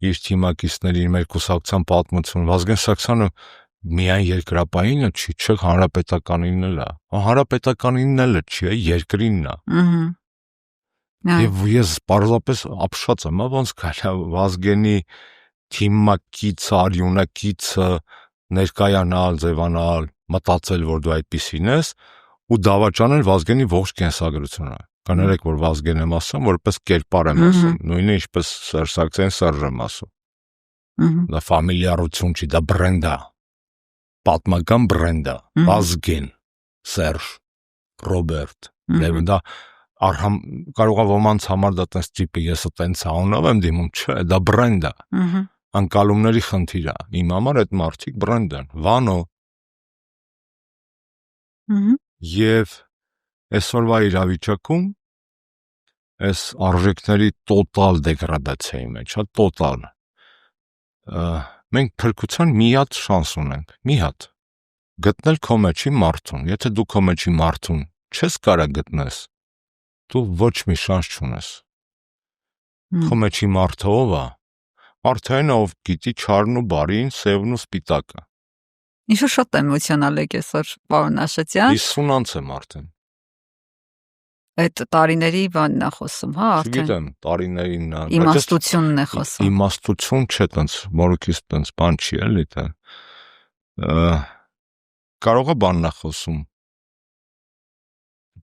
իր թիմակիցներին, մեր կուսակցության պատմություն, Վազգեն Սարգսյանը միայն երկրապահինը չի, չէ, հանրապետականինն էլ է։ Հանրապետականինն էլ չի, երկրինն է։ Եվ ես պարզապես ապշած եմ, ոնց կարա Վազգենի թիմակիցը, արյունակիցը ներկայանալ, ձևանալ, մտածել, որ դու այդպիսին ես ու դավաճանել Վազգենի ողջ կենսագրությունը։ Կներեք, որ Վազգեն եմ ասում, որպես կերպար եմ ասում, նույնը ինչպես Սերժ Սարգսյան Սերժ եմ ասում։ Դա ֆամիլիարություն չի, դա բրենդ է։ Պատմական բրենդ է։ Վազգեն, Սերժ, Ռոբերտ, Լևոն, դա կարող է ոմանց համար դա տես տիպը ես այտենց անունով եմ դիմում, չէ, դա բրենդ է։ Անկալումների խնդիր է։ Իմ համար այդ մարդիկ բրենդ են։ Վանո։ Եվ այսօրվա իրավիճակում այս արժեքների տոտալ դեգրադացիայի մեջ, հա, տոտալ։ Մենք փրկության մի հատ շանս ունենք, մի հատ։ Գտնել քո մեջի մարդուն։ Եթե դու քո մեջի մարդուն չես կարա գտնես, դու ոչ մի շանս չունես։ Քո մեջի մարդը ով է։ Մարդը այն ով գիտի չարն ու բարին, սևն ու սպիտակը։ Ինչ-որ շատ էմոցիոնալ եք այսօր, պարոն Աշոտյան։ 50 անց եմ արդեն։ Այդ տարիների բանն է խոսում, հա, արդեն։ Չգիտեմ, տարիներին նա։ Իմաստությունն է խոսում։ Իմաստություն չէ, տենց մորուքից տենց բան չի, էլի դա։ Կարող է բանն է խոսում։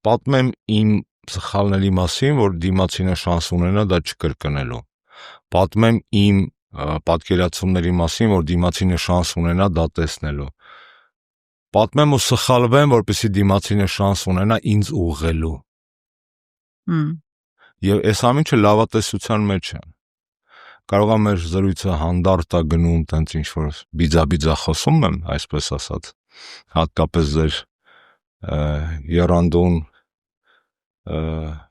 Պատմեմ իմ սխալների մասին, որ դիմացինը շանս ունենա դա չկրկնելու։ Պատմեմ իմ պատկերացումների մասին, որ դիմացինը շանս ունենա դա տեսնելու։ Պատմեմ ու սխալվեմ, որպեսզի դիմացինը շանս ունենա ինձ ուղղելու։ Եվ այս ամենը լավատեսության մեջ է։ Կարող է մեր զրույցը հանդարտ է գնում, տենց ինչ-որ բիձա խոսում եմ, այսպես ասած, հատկապես ձեր եռանդուն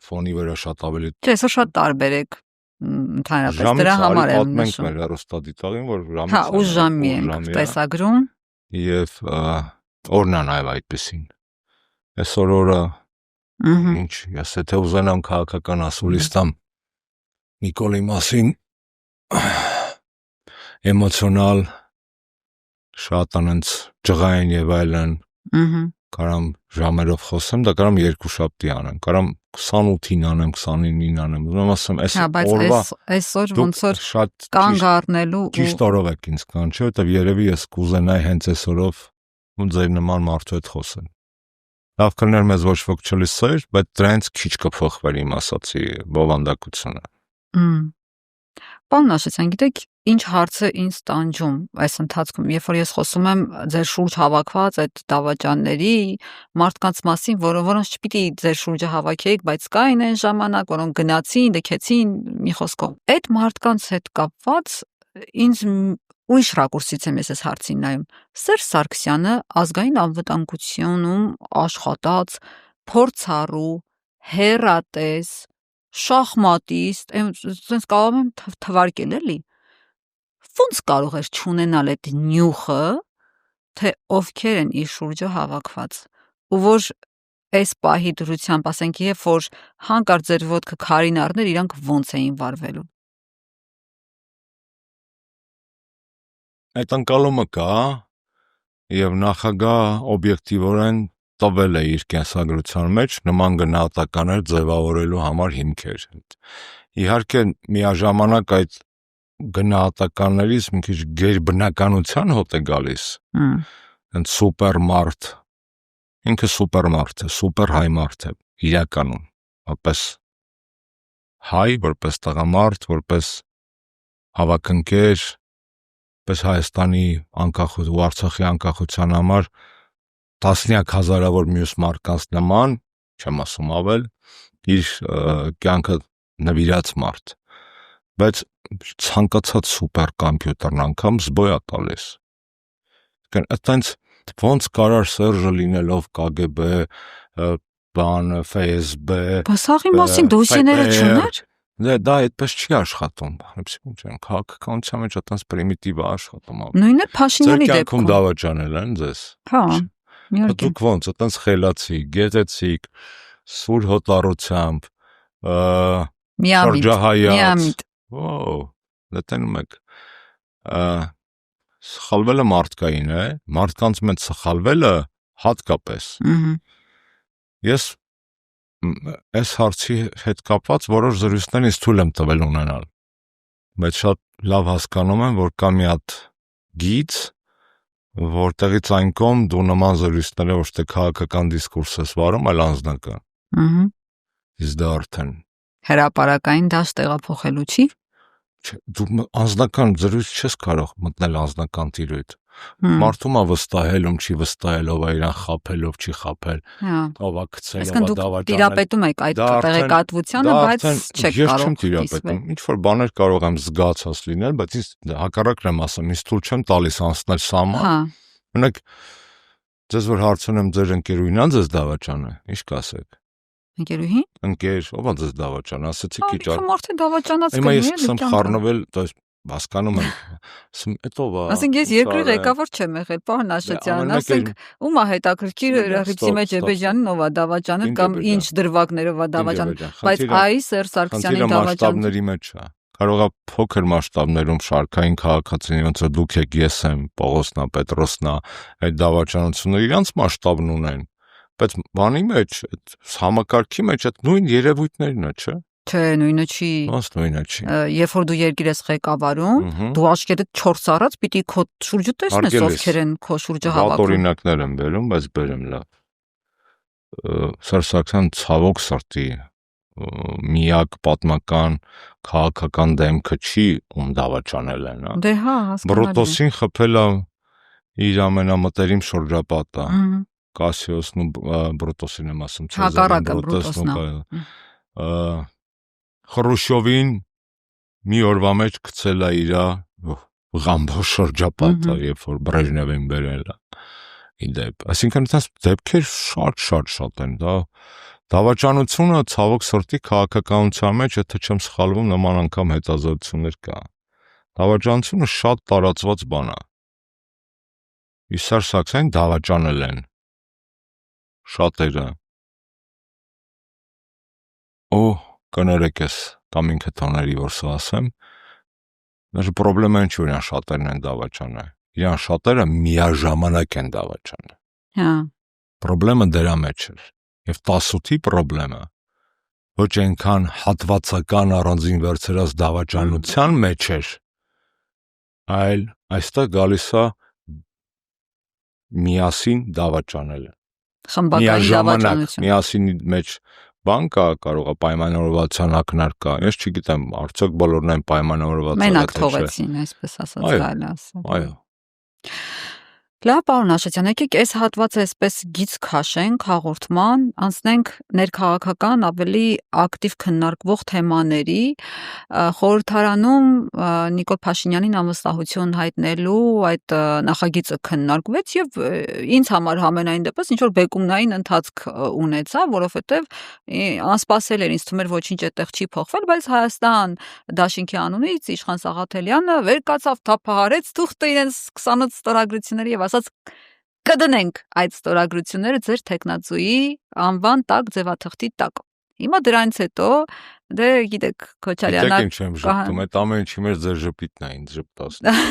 ֆոնի վրա շատ ավելի։ Չէ, այսօր շատ տարբեր եք, ընդհանրապես դրա համար եմ նշում։ Պատմենք մեր հեռուստադիտողին, որ ժամից։ Հա, ուժ ժամի ենք տեսագրում։ Եվ օրն է նաև այդպեսին։ Այսօր օրը ինչ, ես եթե ուզենամ քաղաքական ասուլիստամ Նիկոլի մասին էմոցիոնալ շատ անենց ջղային եւ այլն կարամ ժամերով խոսեմ, դա կարամ 2 շաբթի անեմ, կարամ 28-ին անեմ, 29-ին անեմ, ուզում ասեմ, այսօր ոնց որ կանգ առնելու ճիշտ օրով եք ինձ կանչի, որտեվ երևի ես կուզենայի հենց այսօրով ու ձեր նման մարդու հետ խոսել։ Լավ կլներ մեզ ոչ ոք չլսեր, բայց դրանից քիչ կփոխվեր իմ ասացի բովանդակությունը։ Պարոն Աշոտյան, գիտեք, ինչ հարցը ինձ տանջում այս ընթացքում, երբ որ ես խոսում եմ ձեր շուրջ հավաքված այդ դավաճանների մարդկանց մասին, որոնց չպիտի ձեր շուրջը հավաքեիք, բայց կային այն ժամանակ, որոնք գնացին, դքեցին, մի խոսքով։ Այդ մարդկանց հետ կապված ինձ ուրիշ ռակուրսից եմ ես այս հարցին նայում։ Սերժ Սարգսյանը ազգային անվտանգությունում աշխատած փորձառու, հեռատես, շախմատիստ, sense կարող եմ թվարկել էլի։ Ոնց կարող էր չունենալ այդ նյութը, թե ովքեր են իր շուրջը հավաքված, ու որ այս պահի դրությամբ, ասենք, երբ որ հանկարծ ձեր ոտքը քարին առներ, իրանք ոնց էին վարվելու։ Այդ ընկալումը կա եւ նախագահ օբյեկտիվորեն տվել է իր կենսագրության մեջ նման գնահատականներ ձևավորելու համար հիմքեր։ Իհարկե միաժամանակ այդ գնահատականներից մի քիչ գերբնականության հոտ է գալիս։ Այն սուպերմարդ, ինքը սուպերմարդ է, սուպեր հայ մարդ է իրականում, որպես հայ, որպես տղամարդ, որպես հավաքընկեր, որպես Հայաստանի անկախություն ու Արցախի անկախության համար տասնյակ հազարավոր մյուս մարդկանց նման, չեմ ասում ավել, իր կյանքը նվիրած մարդ, բայց ցանկացած սուպերկոմպյուտերն անգամ զբոյ է տալիս։ Այտենց ոնց կարար Սերժը լինելով KGB, բան FSB, Բասաղի մասին դոսիեները չուներ։ Դա այդպես չի աշխատում, քաղաքականության մեջ այտենց պրիմիտիվ է աշխատում։ Նույնն է Փաշինյանի դեպքում դավաճանել են ձեզ։ Հա, իհարկե։ Դուք ոնց այտենց խելացի, գեղեցիկ, սուր հոտառությամբ, շրջահայաց։ Դա տենում եք։ Սխալվելը մարդկային է, մարդկանց մեջ սխալվելը հատկապես։ Ես այս հարցի հետ կապված որոշ զրույցներ ինձ թույլ եմ տվել ունենալ, բայց շատ լավ հասկանում եմ, որ կա մի հատ գիծ, որտեղից այն կողմ դու նման զրույցները ոչ թե քաղաքական դիսկուրս ես վարում, այլ անձնական։ Իսկ դա արդեն հրապարակային դաշտ տեղափոխելու չի։ Դու անձնական զրույց չես կարող մտնել անձնական տիրույթ։ Մարդում է վստահել, չի վստահել, ով է իրան խաբել, ով չի խաբել, ով է գցել, ով է դավաճանել։ Տիրապետում եք այդ տեղեկատվությանը, բայց չեք կարող։ Ես չեմ տիրապետում։ Ինչ որ բաներ կարող եմ զգացած լինել, բայց ինձ հակառակն եմ ասում, ինձ թույլ չեմ տալիս անցնել սահման։ Մենակ ձեզ որ հարցնեմ ձեր ընկերուհին ա ձեզ դավաճանը, ինչ կասեք։ Ընկերուհին։ Ընկեր, ով է ձեզ դավաճան, ասեցի քիչ առ։ Մարդը դավաճանած կլինի։ Հիմա ես սկսեմ խառնվել, то есть հասկանում եմ, ասում էտո վա։ Ասենք ես երկրի ղեկավար չեմ եղել, պարոն Աշոտյան, ասենք ում է հետաքրքիր Հռիփսիմե Ջեբեջյանին ով է դավաճանել կամ ինչ դրվագներով է դավաճանել, բայց այ Սերժ Սարգսյանին դավաճանների մեջ է։ Կարող է փոքր մասշտաբներում շարքային քաղաքացիների ոնց որ դուք եք, ես եմ, Պողոսնա, Պետրոսնա, այդ դավաճանությունները իրանց մասշտաբն ունեն, բայց բանի մեջ, այդ համակարգի մեջ այդ նույն երևույթներն է, չէ՞։ Չէ, նույնը չի։ Ոնց նույնը չի։ Երբ որ դու երկիր ես ղեկավարում, դու աչքերդ 4 առած պիտի քո շուրջը տեսնես ովքեր են քո շուրջը հավաքում։ Վատ օրինակներ եմ բերում, բայց բերեմ լավ։ Սերժ Սարգսյան ցավոք սրտի միակ պատմական քաղաքական դեմքը չի, ում դավաճանել են, հա։ Դե հա, հասկանալի։ Բրոտոսին խփել է իր ամենամտերիմ շրջապատը։ Կասիոսն ու Բրոտոսին եմ ասում, Ցեզարին Բրոտոսն։ Խրուշովին մի օրվա մեջ գցել է իր Ղամբո շրջապատը, երբ որ Բրեժնևին բերել է։ Իդեպ, այսինքն այդպես դեպքեր շատ են, դա դավաճանությունը ցավոք սրտի քաղաքականության մեջ, եթե չեմ սխալվում, նման անգամ հետազոտություններ կա։ Դավաճանությունը շատ տարածված բան է։ Իսկ Սերժ Սարգսյանին դավաճանել են շատերը։ Կներեք ես կամ ինքը տաների որ սա ասեմ, նշ պրոբլեմը ինչ որ իրան շատերն են դավաճանել։ Իրան շատերը միաժամանակ են դավաճանել։ Հա։ Պրոբլեմը դրա մեջ էր։ Եվ 18-ի պրոբլեմը ոչ այնքան հատվածական առանձին վերցրած դավաճանության մեջ էր, այլ այստեղ գալիս է միասին դավաճանելը։ Խմբակային դավաճանություն։ Միասինի մեջ բան կա, կարող է պայմանավորվածության ակնարկ կա։ Ես չգիտեմ, արդյոք բոլորն են պայմանավորված։ Մենակ թողեցին, այսպես ասած, գալ ասել։ Այո։ Լավ, պարոն Աշոտյան, եկեք այս հատվածը այսպես գիծ քաշենք հաղորդման, անցնենք ներքաղաքական ավելի ակտիվ քննարկվող թեմաների, խորհրդարանում Նիկոլ Փաշինյանին անվստահություն հայտնելու այդ նախագիծը քննարկվեց եւ ինձ համար համենայն դեպս ինչ որ բեկումնային ընթացք ունեցավ, որովհետեւ անսպասել էր, ինձ թվում էր ոչինչ այդտեղ չի փոխվել, բայց Հայաստան դաշինքի անունից Իշխան Սաղաթելյանը վեր կացավ, թափահարեց թուղթը իրենց 28 ստորագրությունների եւ ասաց կդնենք այդ ստորագրությունները ձեր տեխնացուի անվան տակ ձևաթղթի տակ։ Հիմա դրանից հետո դե գիտեք Քոչարյանը Գիտեք ինչ եմ ժպտում, այդ ամեն ինչի մեջ ձեր ժպիտն է ինձ ժպտացնում։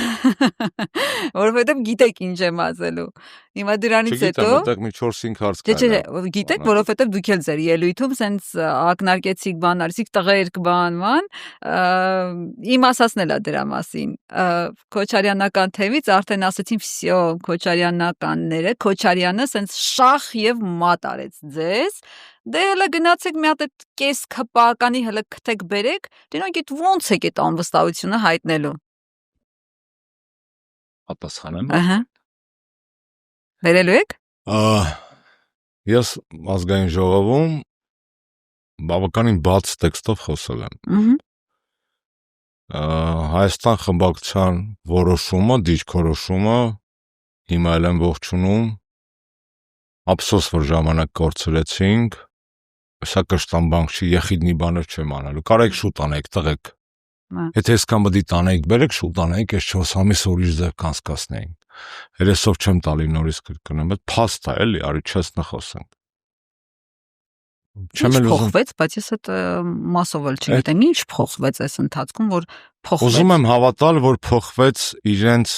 Որովհետև գիտեք ինչ եմ ասելու։ Հիմա դրանից հետո Չգիտեմ, այդտեղ մի 4-5 հարց կա։ Չէ, գիտեք, որովհետև դուք էլ ձեր ելույթում սենց ակնարկեցիք բան, արեցիք տղերք բանման, իմ ասածն էլ է դրա մասին։ Քոչարյանական թևից արդեն ասեցին, վсё, Քոչարյանականները, Քոչարյանը սենց շախ եւ մատ արեց ձեզ։ Դե հələ գնացեք մի հատ այդ կես քպականի հələ քթեք բերեք, դրանք այդ ո՞նց եք այդ անվստահությունը հայտնելու։ Պատասխանեմ։ Ահա։ Վերելու եք։ Ես ազգային ժողովում բավականին բաց տեքստով խոսել եմ։ Հայաստան խմբակցության որոշումը, դիրքորոշումը հիմա էլ եմ ողջունում։ Ափսոս որ ժամանակ կորցրեցինք, սա կշտամբանք չի, եղիդնի բաներ չեմ անելու։ Կարեք շուտ անեք, տղեկ։ Եթե այսքան բդի տանեիք, բերեք շուտ անեիք, այս 4 ամիս ուրիշ ձև կանցկացնեինք։ Հերեսով չեմ տալի նորից կրկնեմ, այդ փաստ է, էլի, արի չեսնը խոսենք։ Չեմ էլ ուզում փոխվեց, բայց ես այդ մասով էլ չգիտեմ, ինչ փոխվեց այս ընթացքում, որ փոխվեց։ Ուզում եմ հավատալ, որ փոխվեց իրենց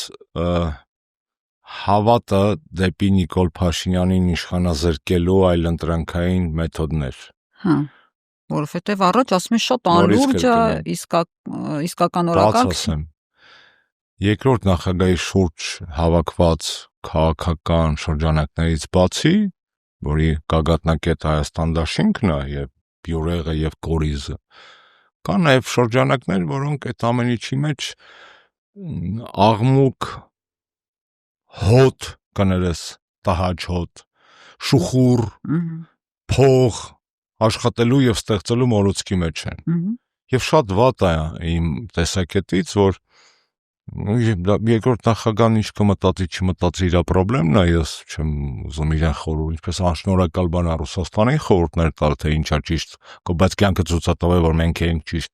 հավատը դեպի Նիկոլ Փաշինյանին իշխանազրկելու այլ ընտրանքային մեթոդներ։ Հա, որովհետև առաջ ասում եմ շատ անլուրջ է, իսկական օրակարգ։ Երկրորդ նախագահի շուրջ հավաքված քաղաքական շրջանակներից բացի, որի գագաթնակետը Հայաստան դաշինքն է եւ բյուրեղը եւ կորիզը, կան նաեւ շրջանակներ, որոնք այդ ամեն ինչի մեջ աղմուկ հոտ կներես, տահաճ հոտ, շուխուր, փող աշխատելու եւ ստեղծելու մոլուցքի մեջ են։ Եվ շատ վատ է իմ տեսակետից, որ երկրորդ նախագահն ինչ կմտածի, չմտածի իր խնդրեմն է, ես չեմ ուզում իրեն խորհուրդ, ինչպես անշնորհակալ բան է Ռուսաստանին խորհուրդներ տալ, թե ինչա ճիշտ, բայց կյանքը ցույց է տվել, որ մենք ենք ճիշտ,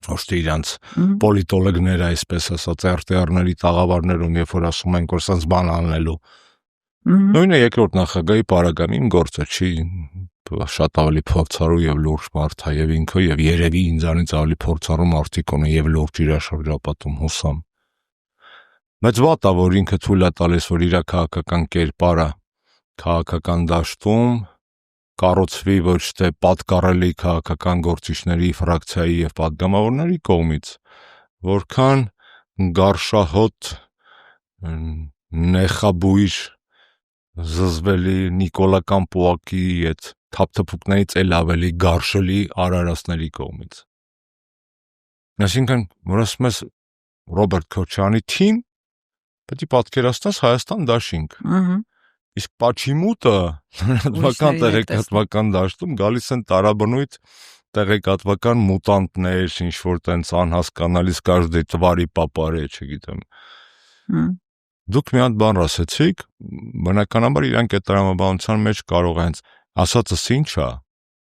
ոչ թե իրանց պոլիտոլոգները, այսպես ասած, RTR-ների տաղավարներում, երբ որ ասում են, որ սենց բան անելու։ Նույնը երկրորդ նախագահի պարագայում իմ գործը չի, շատ ավելի փորձառու եւ լուրջ մարդ է եւ ինքը եւ երևի ինձանից ավելի փորձառու մարդիկ ունի եւ լուրջ իր շրջապատում հուսամ։ Մեծ վատ է, որ ինքը թույլ է տալիս, որ իր քաղաքական կերպարը քաղաքական դաշտում կառուցվի ոչ թե պատկառելի քաղաքական գործիչների ֆրակցիայի եւ падգամավորների կողմից, որքան գարշահոտ նեխաբույր զզվելի նիկոլական պուակի այդ թափթփուկներից էլ ավելի գարշելի արարածների կողմից։ Այսինքն, որ ասում ես Ռոբերտ Քոչարյանի թիմ, պետք է պատկերացնես Հայաստան դաշինք։ Իսկ Պաչիմուտը լրատվական տեղեկատվական դաշտում գալիս են տարաբնույթ տեղեկատվական մուտանտներ, ինչ որ տենց անհասկանալի սկաժդի տվարի պապարե, չգիտեմ։ Դուք մի հատ բան ասեցիք, բնականաբար իրանք այդ տրամաբանության մեջ կարող են ասածս ինչ է,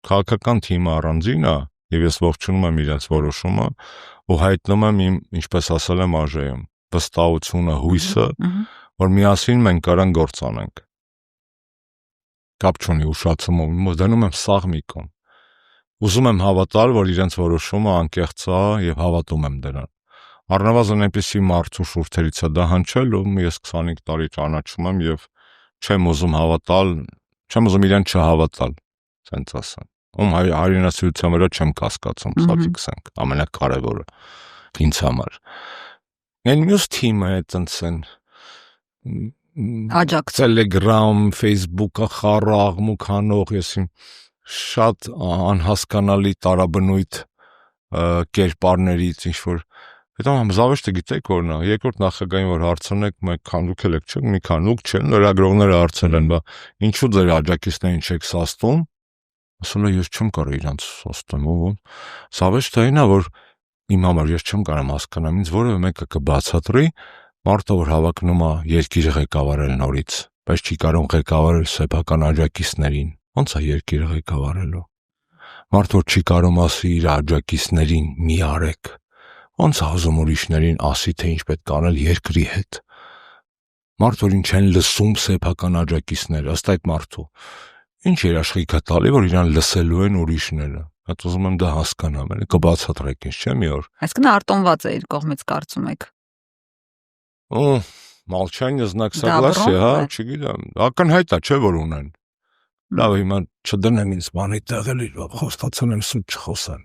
քաղաքական թիմը առանձին է, եւ ես ողջունում եմ իրենց որոշումը ու հայտնում եմ իմ, ինչպես ասել եմ ԱԺ-ում, վստահությունը, հույսը, որ միասին մենք կարան գործ անենք։ Կապ չունի ուշացումով, դնում եմ սաղ մի կողմ։ Ուզում եմ հավատալ, որ իրենց որոշումը անկեղծ է եւ հավատում եմ դրան։ Առնվազն այնպեսի մարդու շուրթերից է դա հնչել, ում ես 25 տարի ճանաչում եմ եւ չեմ ուզում հավատալ, չեմ ուզում իրեն չհավատալ, ասենց ասեմ։ Ում հայրենասիրության վրա չեմ կասկածում, սա ֆիքսենք, ամենակարևորը ինձ համար։ Այն մյուս թիմը է տենց են Աջակց Telegram, Facebook-ը խառը աղմուկ հանող, ես շատ անհասկանալի տարաբնույթ կերպարներից ինչ որ Հետո զավեշտը գիտեք որն է, երկրորդ նախագահին որ հարցնեք, մեկ քան դուք եք չեք, մի քան դուք չեն, լրագրողները հարցել են, բա ինչու ձեր աջակիցներին չեք սաստում։ Ասում եմ, ես չեմ կարող իրանց սաստեմ, ո՞վ։ Զավեշտը այն է, որ իմ համար ես չեմ կարող հասկանամ, ինձ որևէ մեկը կբացատրի, մարդը որ հավակնում է երկիրը ղեկավարել նորից, բայց չի կարող ղեկավարել սեփական աջակիցներին։ Ոնց է երկիրը ղեկավարելու։ Մարդ որ չի կարող ասի իր աջակիցներին մի արեք։ Ոնց է ուզում ուրիշներին ասի, թե ինչ պետք է անել երկրի հետ։ Մարդ որին չեն լսում սեփական աջակիցները, ըստ այդ մարդու։ Ինչ երաշխիք է տալի, որ իրան լսելու են ուրիշները։ Հատ ուզում եմ դա հասկանամ, էլի կբացատրեք ինձ, չէ՞ մի օր։ Այսինքն արտոնված է իր կողմից կարծում եք։ Молчание знак согласия, հա, չգիտեմ։ Ակնհայտ է, չէ՞ որ ունեն։ Լավ, հիմա չդնեմ ինձ բանի տեղ էլի, խոստացել եմ սուտ չխոսեմ։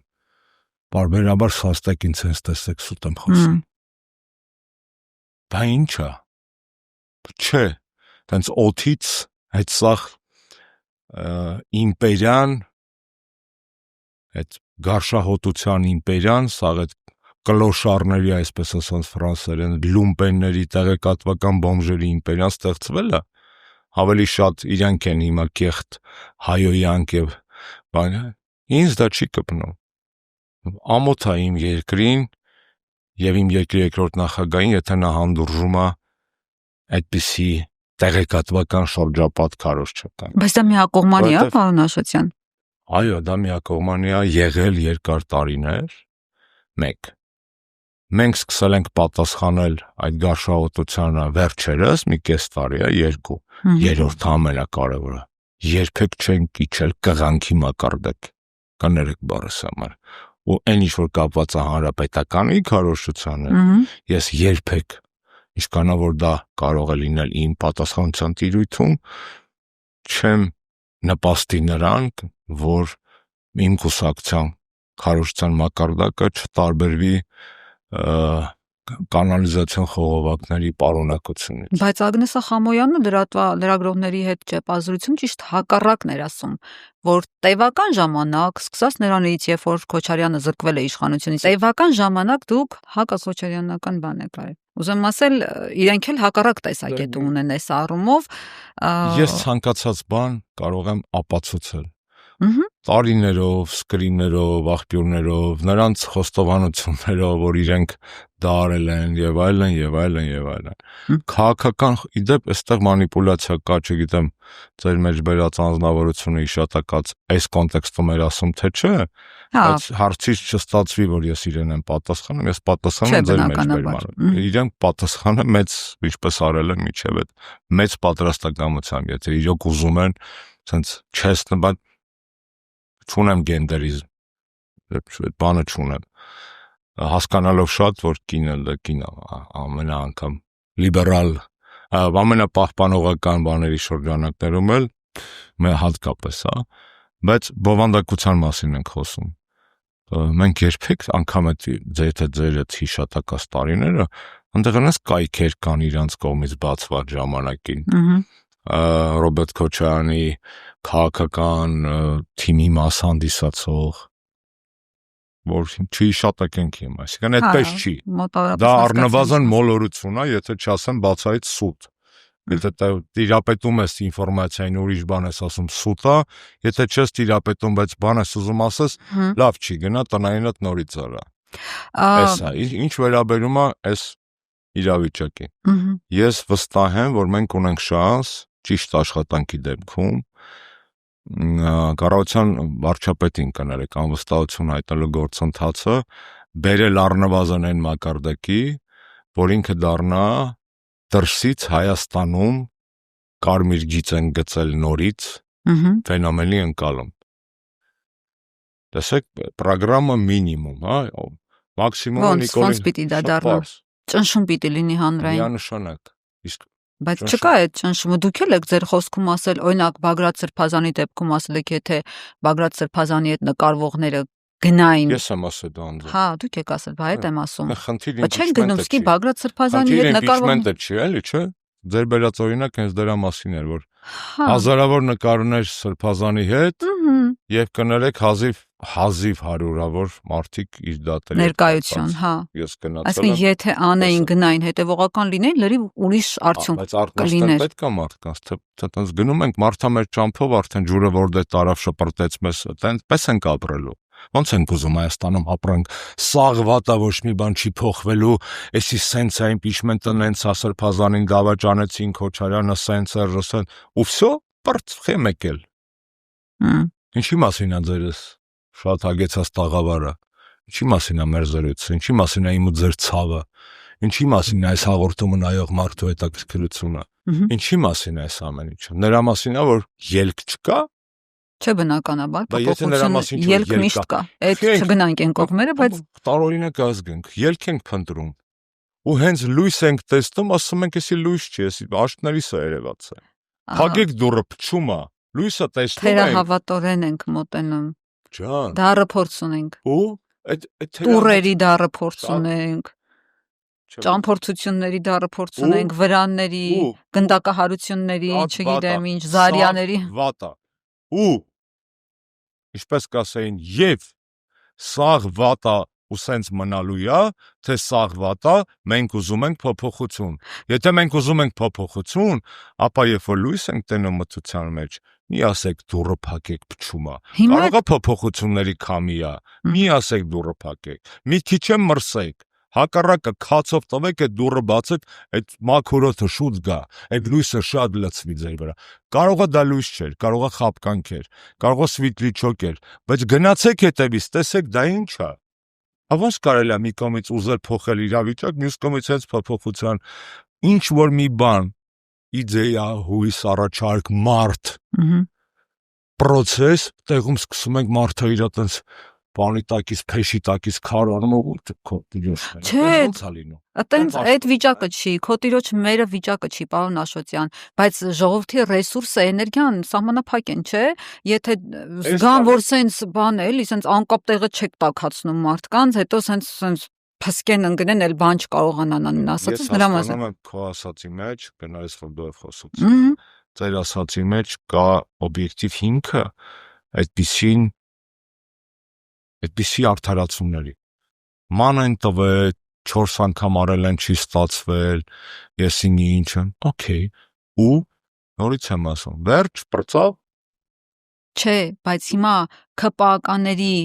Բարբերաբար սաստեք ինձ հենց տեսեք սուտ եմ խոսում։ Դա ի՞նչ է։ Չէ, տենց օթից այդ սախ իմպերիան, այդ գարշահոտության իմպերիան, սաղ այդ կլոշարների, այսպես ասած ֆրանսերեն, լումպենների, տեղեկատվական բոմժերի իմպերիան ստեղծվել է, ավելի շատ իրանք են հիմա կեղտ հայոյանք եւ բանը, ինձ դա չի կպնում։ Ամոթ է իմ երկրին եւ իմ երկրի երկրորդ նախագահին, եթե նա հանդուրժում է այդպիսի տեղեկատվական շրջապատ քարոզ չկան։ Բայց դա միակողմանի է, պարոն Աշոտյան։ Այո, դա միակողմանի է եղել երկար տարիներ։ 1. Մենք սկսել ենք պատասխանել այդ գարշահոտությանը վերջերս մի կես տարի է, 2. Երրորդը ամենակարևորը։ Երբեք չենք իջել կղանքի մակարդակ։ Կներեք բառս համար։ Ու այն ինչ որ կապված է հանրապետականի քարոզչությանը, ես երբեք ինչքանա որ դա կարող է լինել իմ պատասխանության տիրույթում, չեմ նպաստի նրան, որ իմ կուսակցության քարոզչության մակարդակը չտարբերվի կանալիզացիոն խողովակների պարունակությունից։ Բայց Ագնեսա Խամոյանը լրագրողների հետ ճեպազրույցում ճիշտ հակառակն էր ասում, որ տևական ժամանակ, սկսած նրանից, երբ որ Քոչարյանը զրկվել է իշխանությունից, տևական ժամանակ դուք հակաքոչարյանական բան եք արել։ Ուզում ասել, իրենք էլ հակառակ տեսակետ ունեն այս առումով։ Ես ցանկացած բան կարող եմ ապացուցել։ Տարիներով, սկրիններով, աղբյուրներով, նրանց խոստովանություններով, որ իրենք դա արել են եւ այլն եւ այլն եւ այլն։ Քաղաքական իդեպ այստեղ մանիպուլյացիա կա, չգիտեմ, ձեր մեջ բերած անձնավորությունը իշատակած այս կոնտեքստում էր ասում թե չէ, բայց հարցից չստացվի, որ ես իրեն եմ պատասխանում, ես պատասխանում ձեր մեջ բերման։ Իրենք պատասխանը մեծ, ինչպես արել են միջև այդ մեծ պատրաստակամությամբ, եթե իրոք ուզում են, ցենց չեսնբա չունեմ գենդերիզմ, այդ բանը չունեմ, հասկանալով շատ, որ կինը դա կինա, ամենա անգամ լիբերալ, ամենապահպանողական բաների շրջանակներում էլ հատկապես, բայց բովանդակության մասին ենք խոսում, մենք երբեք անգամ ձեր այդ հիշատակած տարիները, այնտեղ այնպես կայքեր կան իրանց կողմից բացված ժամանակին, Ռոբերտ Քոչարյանի քաղաքական թիմի մաս հանդիսացող, որ չհիշատակենք հիմա, այսինքն այդպես չի, դա առնվազն մոլորություն է, եթե չասեմ բացայից սուտ, եթե տիրապետում ես ինֆորմացիային ուրիշ բան ես ասում սուտ է, եթե չես տիրապետում, բայց բան ես ուզում ասես, լավ չի, գնա տնայինդ նորից արա, այս է, ինչ վերաբերում է այս իրավիճակին, ես վստահ եմ, որ մենք ունենք շանս ճիշտ աշխատանքի դեպքում կառավարության վարչապետին կներեք անվստահություն հայտնելու գործընթացը բերել առնվազն այն մակարդակի, որ ինքը դառնա դրսից Հայաստանում կարմիր գիծ են գծել նորից ֆենոմենի ընկալում։ Տեսեք, ծրագրամը մինիմում, մաքսիմումը Նիկոլին պիտի դա դառնա։ Ճնշում պիտի լինի հանրային։ Միանշանակ։ Իսկ բայց չկա այդ ճնշումը, դուք եք ձեր խոսքում ասել, օրինակ Բագրատ Սրբազանի դեպքում ասել եք, եթե Բագրատ Սրբազանի հետ նկարվողները գնային։ Ես եմ ասել դա անձամբ։ Հա, դուք եք ասել, բա այդ եմ ասում։ Խնդիրը չեն գնում, սկի Բագրատ Սրբազանի հետ նկարվողները չի, էլի, չէ։ Ձեր բերած օրինակ հենց դրա մասին էր, որ հազարավոր նկարներ Սրբազանի հետ եւ կներեք հազիվ հարյուրավոր մարդիկ իր դատերի ներկայություն, հա։ Ես գնացել եմ։ Այսինքն եթե անեին գնային, հետևողական լինեին, լրիվ ուրիշ արդյունք կլիներ։ Բայց պետք է մարդկանց, թե տենց գնում ենք մարդամեր ճամփով արդեն ջուրը որ դե տարավ շպրտեց մեզ, տենպես ենք ապրելու։ Ոնց ենք ուզում Հայաստանում ապրենք, սաղ վատա ոչ մի բան չի փոխվելու, էսի սենց է իմպիչմենտը նենց է Սրբազանին դավաճանեցին, Քոչարյանը սենց է, ռսեն, ու վсё, պրծխեմ եկել։ Ինչի մասին է ձերս շատ հագեցած տաղավարը, ինչի մասին է մեր զրույցը, ինչի մասին է իմ ու ձեր ցավը, Ինչի մասին է այս հաղորդումը նայող մարդու հետաքրքրությունը։ Ինչի մասին է այս ամեն ինչը։ Նրա մասին է, որ ելք չկա։ Չէ, բնականաբար, Եթե նրա մասին ելք միշտ կա։ Այդ չգնանք այն կողմերը, բայց տարօրինակ ազգենք, ելք ենք փնտրում։ Ու հենց լույս ենք տեսնում, ասում ենք, էսի լույս չի, էսի աշտներիս է երևաց է։ Փակեք դուռը, փչում է։ Լույսը տեսնում ենք։ Թերահավատորեն ենք մոտենում։ Ջան։ Դառը փորձ ունենք։ Ու այդ տուրերի դառը փորձ ունենք։ Ճամփորդությունների դառը փորձ ունենք, վրանների, գնդակահարությունների, չգիտեմ ինչ, զարյաների։ Վատա։ Ու ինչպես կասեին, եւ սաղ վատա ու սենց մնալու է, թե սաղ վատա, մենք ուզում ենք փոփոխություն։ Եթե մենք ուզում ենք փոփոխություն, ապա երբ որ լույս ենք տենում մթության մեջ, մի ասեք դուռը փակեք, փչում է։ Կարող է փոփոխությունների քամի է։ Մի ասեք դուռը փակեք։ Մի քիչ եմ մրսեք։ Հակառակը քացով տվեք, այդ դուռը բացեք, այդ մաքուրոթը շուտ գա, այդ լույսը շատ լցվի ձեր վրա։ Կարող է դա լույս չէր, կարող է խապկանք էր, կարող է սվիթլիչոկ էր, բայց գնացեք հետևից, տեսեք դա ինչ է։ Ոնց կարելի է մի կողմից ուզել փոխել իրավիճակ, մյուս կողմից հենց փոփոխության ինչ որ մի բան, իդեա, հույս, առաջարկ, մարդ, պրոցես, տեղում սկսում ենք մարդը իր այտենց բանի տակից, փեշի տակից քարանում ու քո դիոշն է։ Ոնց է լինում։ Այտենց այդ վիճակը չի, քո տիրոջ մերը վիճակը չի, պարոն Աշոտյան, բայց ժողովրդի ռեսուրսը, էներգիան սահմանափակ են, չէ։ Եթե զգան, որ սենց բան է, էլի սենց անկապ տեղը չեք տակացնում մարդկանց, հետո սենց փսկեն ընկնեն, էլ բան չկարողանան անեն, ասածս նրա մասը։ Ես հասկանում եմ քո ասացի մեջ, գնալիս որ դու ես խոսում։ Ձեր ասացի մեջ կա օբյեկտիվ հիմքը, այդպիսի արդարացումների։ Ման են տվել, 4 անգամ արել են, չի ստացվել, եսին ինչը, օքեյ, ու նորից եմ ասում, վերջ, պրծավ։ Չէ, բայց հիմա ԿՊԱ-կաների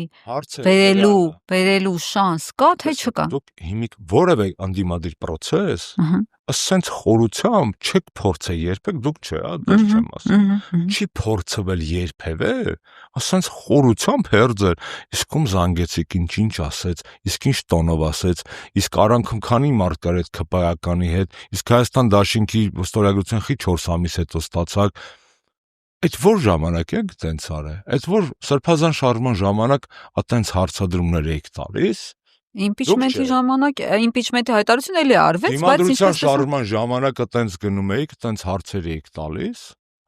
վերելու շանս կա, թե չկա։ Դուք հիմիկ որևէ անդիմադիր պրոցես, ասենց խորությամբ չեք փորձել երբեք, դուք չէ, դες չեմ ասում։ Չի փորձվել երբևէ, ասենց խորությամբ հերձեր, իսկ ում զանգեցիք, ինչ ասեց, իսկ ինչ տոնով ասեց, իսկ արանքում քանի մարդ կար այդ ԿՊԱ-կանի հետ, իսկ Հայաստան Դաշինքի ստորագրության խի 4 ամիս հետո ստացակ։ Այդ որ ժամանակ եք տենց արել, այդ որ սրբազան շարժման ժամանակ այտենց հարցադրումներ եք տալիս։ Իմպիչմենտի ժամանակ, իմպիչմենտի հայտարարություն էլի արվեց, բայց Դիմադրության շարժման ժամանակ այտենց գնում էիք, այտենց հարցեր էիք տալիս,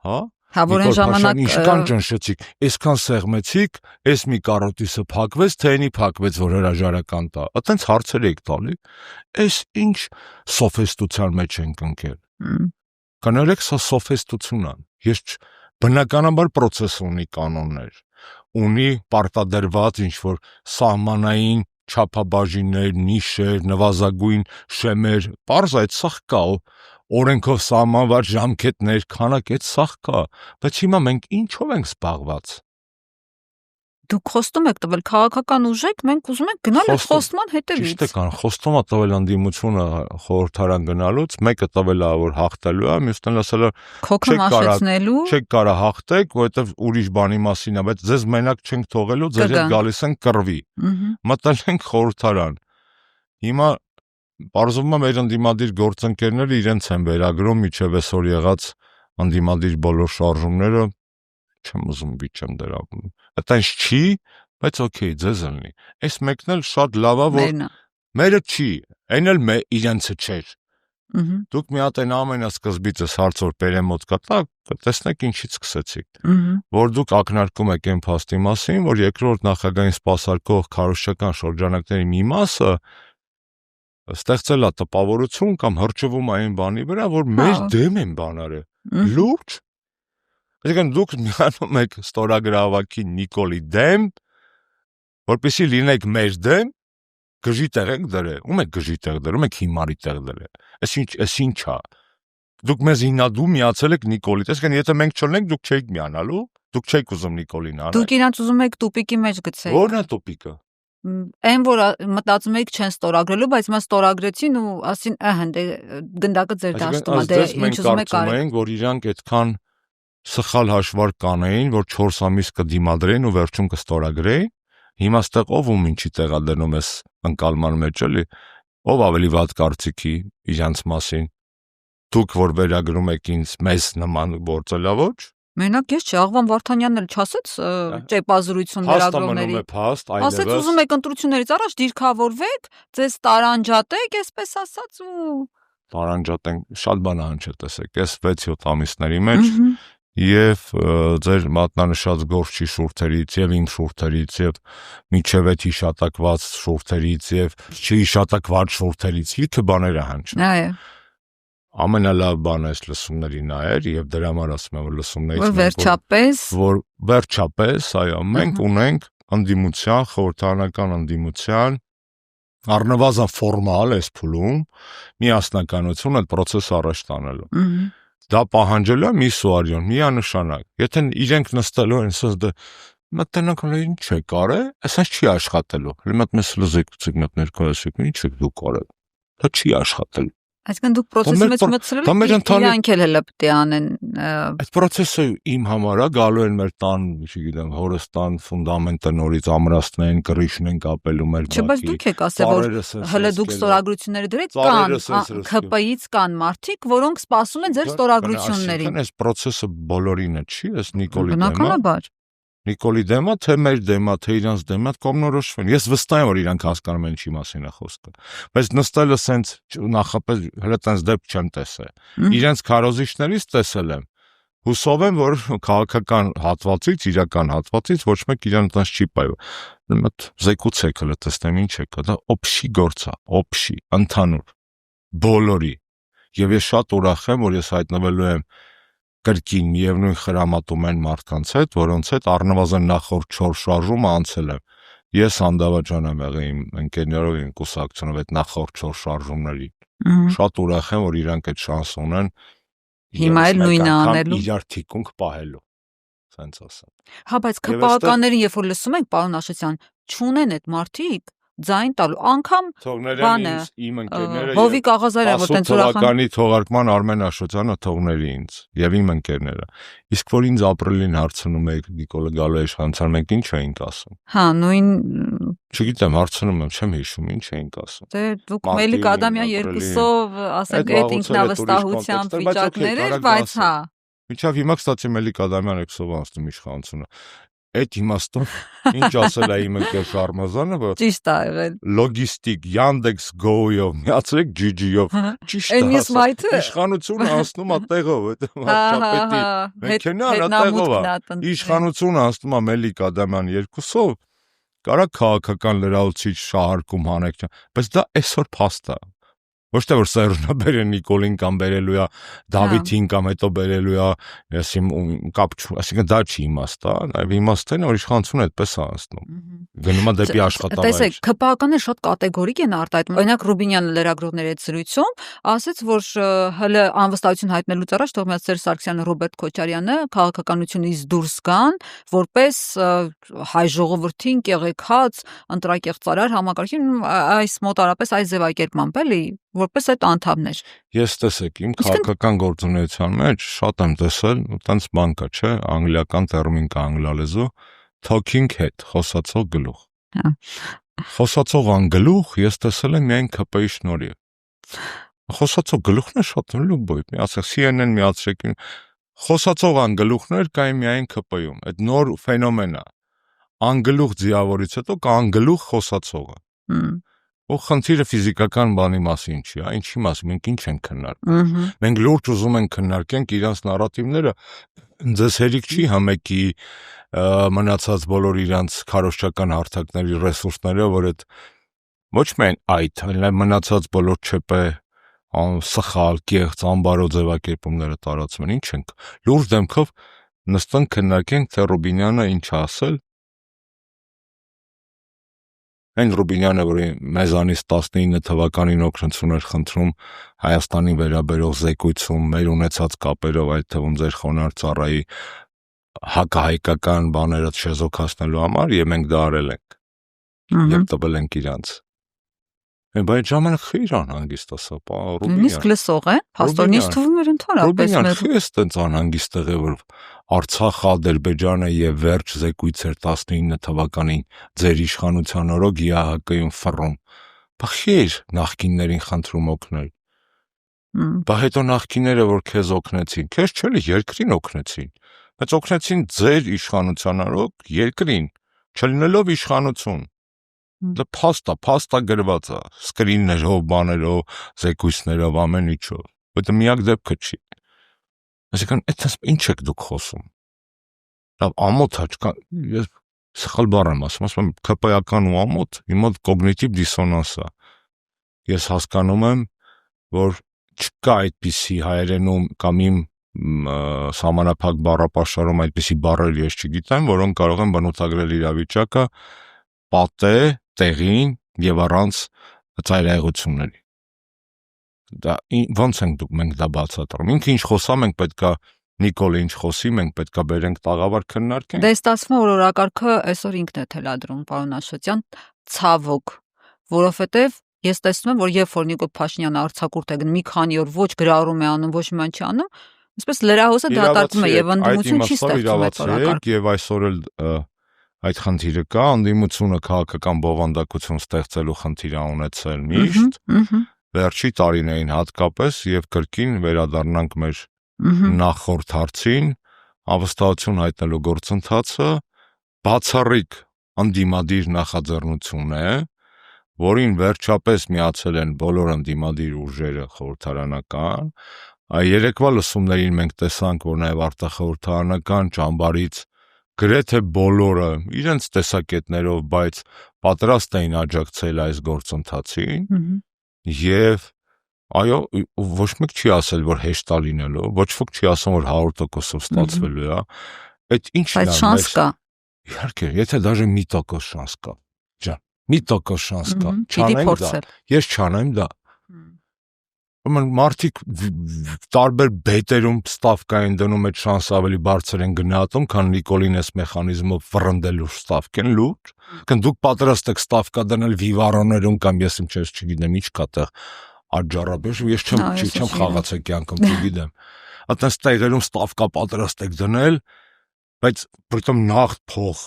հա։ Հա, որ այն ժամանակ ինչքան ճնշեցիք, այսքան սեղմեցիք, այս մի կարոտիսը փակվեց, թե այնի փակվեց, որ հրաժարական տա։ Այտենց հարցեր եք տալի։ Այս ինչ սոֆիստության մեջ ենք ընկել։ Կներեք, սա սոֆիստություն է։ Ես բնականաբար պրոցես ունի կանոններ, ունի պարտադրված ինչ-որ սահմանային չափաբաժիններ, նիշեր, նվազագույն շեմեր, պարզ այդ սաղ կա, օրենքով սահմանված ժամկետներ, քանակ այդ սաղ կա, բայց հիմա մենք ինչով ենք զբաղված։ Դուք խոստում եք տվել քաղաքական ուժեք, մենք ուզում ենք գնալ այդ խոստման հետևից։ Ճիշտ է, կան խոստումը տվել անդիմությունը խորհրդարան գնալուց, մեկը տվել է որ հաղթելու է, մյուսն ասել է քոքը մաշեցնելու, չեք կարա հաղթեք, որովհետև ուրիշ բանի մասին է, բայց ձեզ մենակ չենք թողելու, ձեր հետ գալիս են կռվի։ Մտել ենք խորհրդարան։ Հիմա բարձվում է մեր անդիմադիր գործընկերները իրենց են վերագրում միջև այսօր եղած անդիմադիր բոլոր շարժումները, չեմ ուզում վիճեմ դրա։ Այտենց չի, բայց օքեյ, ձեզ ելնի։ Այս մեկն էլ շատ լավ է, որ մերը չի, այն էլ իրենցը չէր։ Դուք մի հատ այն ամենասկզբից ես հարց որ բերեմոտ կտա, տեսնեք ինչից սկսեցիք։ Որ դուք ակնարկում եք այն փաստի մասին, որ երկրորդ նախագահային սպասարկող քարոզչական շրջանակների մի մասը ստեղծել է տպավորություն կամ հրճվում այն բանի վրա, որ մեր դեմ են բանարը։ Լուրջ։ Այսինքն դուք միանում եք ստորագրավակի Նիկոլի դեմ, որպեսզի լինեք մեր դեմ, գժի տեղ եք դրել, ում եք գժի տեղ դրում, եք հիմարի տեղ դրել։ Այս ինչ է։ Դուք մեզ հիմնադու միացել եք Նիկոլի, այսինքն եթե մենք չլինենք, դուք չէիք միանալու, դուք չէիք ուզում Նիկոլին անել։ Դուք իրանց ուզում եք տուպիկի մեջ գցել։ Ո՞րն է տուպիկը։ Այն որ մտածում եք չեն ստորագրելու, բայց մա ստորագրեցին ու ասին, դե գնդակը ձեր դաշտում է, դե ինչ ուզում եք արեք։ Որ իրանք այդքան սխալ հաշվարկ կանեին, որ 4 ամիս կդիմադրեին ու վերջում կստորագրեին։ Հիմա ստեղ ով ում ինչի տեղադրնում ես ընկալման մեջ էլի։ Ով ավելի վատ կարծիքի իրանց մասին։ Դուք որ վերագրում եք ինձ մեզ նման գործելավոչ։ Մենակ ես չի, Աղվան Վարդանյանն էլ չասեց ճեպազրույցում լրագրողների։ Ասեց ուզում եք ընտրություններից առաջ դիրքավորվեք, ձեզ տարանջատեք, այսպես ասած ու տարանջատենք, շատ բան անջա տեսեք, ես 6-7 ամիսների մեջ եւ ձեր մատնանշած գործի շուրթերից եւ իմ շուրթերից եւ միջև այդ հիշատակված շուրթերից եւ չհիշատակված շուրթերից լիքը բաները հանջա։ Այո։ Ամենալավ բանը այս լսումների նայեր եւ դրա համար ասում եմ որ լսումներից որ վերջապես այո մենք ունենք ընդդիմության խորհրդարանական ընդդիմության առնվազն ֆորմալ այս փուլում միասնականություն այդ process-ը առաջ տանելու դա պահանջել է մի սուարյուն միանշանակ եթե իրենք նստելու են ասած դա մտանք ինչ է կարե ասած չի աշխատելու հիմա մեզ լզեք ներկայացեք ինչ եք դուք կարել դա չի աշխատելու Այսինքն դուք process-ի մեջ մտցրել եք իրանք էլ պետք է անեն այդ process-ը իմ համար է գալու են մեր տան, չգիտեմ, հորստան ֆունդամենտը նորից ամրացնեն, կռիչն են կապելու մեր բակի։ Չէ, բայց դուք եք ասել որ հələ դուք ստորագրությունները դրեք կան, ԿՊ-ից կան մարդիկ, որոնք սպասում են ձեր ստորագրություններին։ Այս process-ը բոլորինը չի, այս Նիկոլի Բնականաբար Նիկոլի դեմա, թե մեր դեմա, թե իրանց դեմա կողմնորոշվեն։ Ես վստահ եմ, որ իրանք հասկանում են ինչի մասին է խոսքը։ Բայց նստելը սենց նախապես հələ տենց դեպք չեմ տեսել։ Իրանց քարոզիչներից տեսել եմ։ Հուսով եմ, որ քաղաքական հատվածից, իրական հատվածից ոչ մեկ իրան տենց չի պայում։ Մտ զեկուցեք հələ տեսնեմ ինչ է կա, դա օբշի գործ է, օբշի, ընդհանուր։ Բոլորի։ Եվ ես շատ ուրախ եմ, որ ես հայտնվելու եմ կրկին միևնույն խրամատում են մարդկանց հետ, որոնց հետ առնվազն նախորդ 4 շարժումը անցել եմ։ Ես Անդավաճան եմ եղել իմ ընկերներով իմ կուսակցությունով այդ նախորդ 4 շարժումների։ Շատ ուրախ եմ, որ իրանք այդ շանս ունեն հիմա էլ նույնը անելու իրար թիկունք պահելու։ Սենց ասեմ։ Հա, բայց ԿՊԱ-ականներին երբ որ լսում ենք, պարոն Աշոտյան, չունեն այդ մարդիկ ձայն տալու անգամ բանը իմ ընկերները Հովիկ Աղազարյան որ տենց ուրախան թողարկման Արմեն Աշոտյանը թողների ինձ եւ իմ ընկերները իսկ որ ինձ ապրիլին հարցնում եք Նիկոլը գալու իշխանության մենք ինչ էինք ասում հա նույն չգիտեմ հարցնում եմ չեմ հիշում ինչ էինք ասում դե դուք Մելիք Ադամյան երկուսով ասենք այդ ինքնավստահությամբ վիճակներ էր բայց հա Միջավ հիմա կստացի Մելիք Ադամյանը քսով անցնում իշխանությունը Այդ իմաստով ինչ ասել է իմ ընկեր Շարմազանը, որ ճիշտ է եղել։ Լոգիստիկ Yandex Go-ով միացրեք GG-ով։ Ճիշտ է։ Իշխանությունը անցնում է տեղով, այդ վարչապետի մեքենան տեղով է։ Իշխանությունը անցնում է Մելիք Ադամյան երկուսով։ Կարա քաղաքական լրացուցիչ շահարկում հանեք, բայց դա այսօր փաստ է։ Ոչ թե որ Սերժնա բերեն Նիկոլին կամ բերելու է Դավիթին կամ հետո բերելու է, ասեմ կապ չու, այսինքն դա չի իմաստը, նաև իմաստն է որ իշխանությունը այդպես է անցնում։ Գնում է դեպի աշխատավայր։ Տեսեք, ԿՊԱ-ականները շատ կատեգորիկ են արտահայտում։ Օրինակ Ռուբինյանը լրագրողների հետ զրույցում ասաց, որ հələ անվստահություն հայտնելուց առաջ թող միած Սերժ Սարգսյանը, Ռոբերտ Քոչարյանը քաղաքականությունից դուրս գան, որպես հայ ժողովրդին կեղեքած, ընտրակեղծարար համակարգին այս մոտարապես այս ձևակերպմամբ էլի որպես այդ անդամներ։ Ես տեսեք, իմ քաղաքական գործունեության մեջ շատ եմ տեսել, տենց բան կա, չէ, անգլիական տերմին կա անգլալեզու, talking head, խոսացող գլուխ։ Հա։ Խոսացող անգլուխ ես տեսել եմ միայն ԿՊ-ի շնորհիվ։ Խոսացող գլուխն է շատ լուբոյ, միացեք CNN միացրեք։ Խոսացող անգլուխներ կային միայն ԿՊ-ում։ Այդ նոր ֆենոմեն է։ Անգլուխ ձիավորից հետո կա անգլուխ խոսացողը։ Ու խնդիրը ֆիզիկական բանի մասին չի, ինչի մասին, մենք ինչ ենք քննարկում։ Մենք լուրջ ուզում ենք քննարկենք իրանց նարատիվները, ձեզ հերիք չի համեկի մնացած բոլոր իրանց քարոզչական հարթակների ռեսուրսները, որ այդ ոչ միայն այդ, այլ մնացած բոլոր ՉՊ սխալ, կեղծ, անբարո ձևակերպումները տարածում են, ինչ ենք։ Լուրջ դեմքով նստենք քննարկենք, թե Ռուբինյանը ինչ ասել։ Այն Ռուբինյանը, որի մեզանից 19 թվականին օգնություն էր խնդրում Հայաստանի վերաբերող զեկույցում մեր ունեցած կապերով, այդ թվում ձեր խոնարհ ծառայի հակահայկական բաները շեզոքացնելու համար, եւ մենք դա արել ենք։ Եվ տվել ենք իրանց։ Բայց ժամանակ խիր անհանգիստ ասա, Ռուբինյան։ Նույնիսկ լսող է, փաստորից թվում էր ընդհանրապես մեր։ Ռուբինյան, ես տենց անհանգիստ եղել, որ Արցախը, Ադրբեջանը եւ վերջ զեկույց էր 19 թվականին ձեր իշխանության օրոք ԵԱՀԿ-ում ֆռում։ Բախիր նախկիններին խնդրում օգնել։ Բա հետո նախկինները որ քեզ օգնեցին, քեզ չէ՞ երկրին օգնեցին։ Բայց օգնեցին ձեր իշխանության օրոք երկրին, չլինելով իշխանություն։ Դա փաստա գրված է, սկրիններով, բաներով, զեկույցներով, ամեն ինչով։ Դա միակ դեպքը չի։ Այսինքն, այդպես ինչ եք դուք խոսում։ Լավ, ամոթ հաճկա, ես սխալ բառ եմ ասում ԿՊ-ական ու ամոթ, իմ մոտ կոգնիտիվ դիսոնանս է։ Ես հասկանում եմ, որ չկա այդպիսի հայերենում կամ իմ սահմանափակ բառապաշարում այդպիսի բառեր ես չգիտեմ, որոնք կարող են բնութագրել իրավիճակը պատե, տեղին եւ առանց ծայրահեղությունների։ Դա ոնց ենք մենք դա բացատրում։ Ինքը ինչ խոսա, մենք պետքա Նիկոլը ինչ խոսի, մենք պետքա բերենք տաղավար քննարկենք։ Դե ստացվում է, որ օրակարգը այսօր ինքն է թելադրում, պարոն Աշոտյան, ցավոք, որովհետեւ ես տեսնում եմ, որ երբ որ Նիկոլ Փաշինյանը արձակուրդ է գնում, մի քանի օր ոչ գրառում է անում, ոչ մի բան չի անում, այսպես լրահոսը դատարկում է եւ ընդդիմություն չի ստեղծում այդ օրակարգը։ Եվ այսօր էլ այդ խնդիրը կա, ընդդիմությունը քաղաքական բովանդակություն ստեղծելու խնդիր է ունեցել միշտ։ Վերջի տարիներին հատկապես եւ կրկին վերադառնանք մեր նախորդ հարցին, անվստահություն հայտնելու գործընթացը բացառիկ ընդդիմադիր նախաձեռնություն է, որին վերջապես միացել են բոլոր ընդդիմադիր ուժերը խորհրդարանական։ Երեկվա լսումներին մենք տեսանք, որ նաև արտախորհրդարանական ճամբարից գրեթե բոլորը իրենց տեսակետներով, բայց պատրաստ էին աջակցել այս գործընթացին եւ այո, ոչ մեկ չի ասել, որ հեշտ է լինելու, ոչ ոք չի ասում, որ 100%-ով ստացվելու է։ Այդ ինչն է։ Բայց շանս կա։ Իհարկե, եթե դաժե 1% շանս կա, ջան, 1% շանս կա, չանեմ դա։ Ես չանեմ դա։ Մարդիկ տարբեր բետերում ստավկային դնում այդ շանսը ավելի բարձր են գնահատում, քան Նիկոլին այս մեխանիզմով վռնդելու ստավկեն լուրջ։ Դուք պատրաստ եք ստավկա դնել վիվարոներում կամ ես չգիտեմ ինչ կա տեղ աջարաբեշ, ես չեմ խաղացել կյանքում, չգիտեմ։ Այդպես տեղերում ստավկա պատրաստ եք դնել, բայց պրիտոմ նախ փող,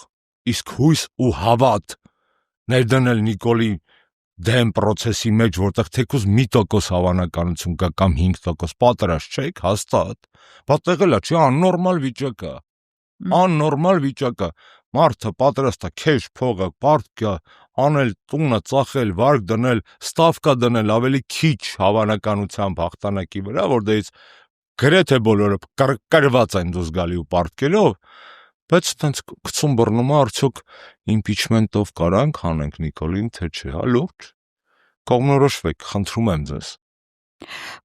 իսկ հույս ու հավատ ներդնել Նիկոլի դեմ process-ի մեջ, որտեղ թեկուզ 1% հավանականություն կա կամ 5%, պատրաստ չեք, հաստատ։ Բա տեղելա չի աննորմալ վիճակը։ Աննորմալ վիճակը։ Մարդը պատրաստ է քեշ փողը, պարտքա անել, տունը ծախել, վարկ դնել, ստավկա դնել ավելի քիչ հավանականությամբ հաղթանակի վրա, որտեղից գրեթե բոլորը կրված են դուրս գալի ու պարտքերով, բայց տենց գցում բռնում է, արդյոք impeachment-ով կարանք հանենք Նիկոլին, թե չէ, հա լուրջ։ Կողմնորոշվեք, խնդրում եմ ձեզ։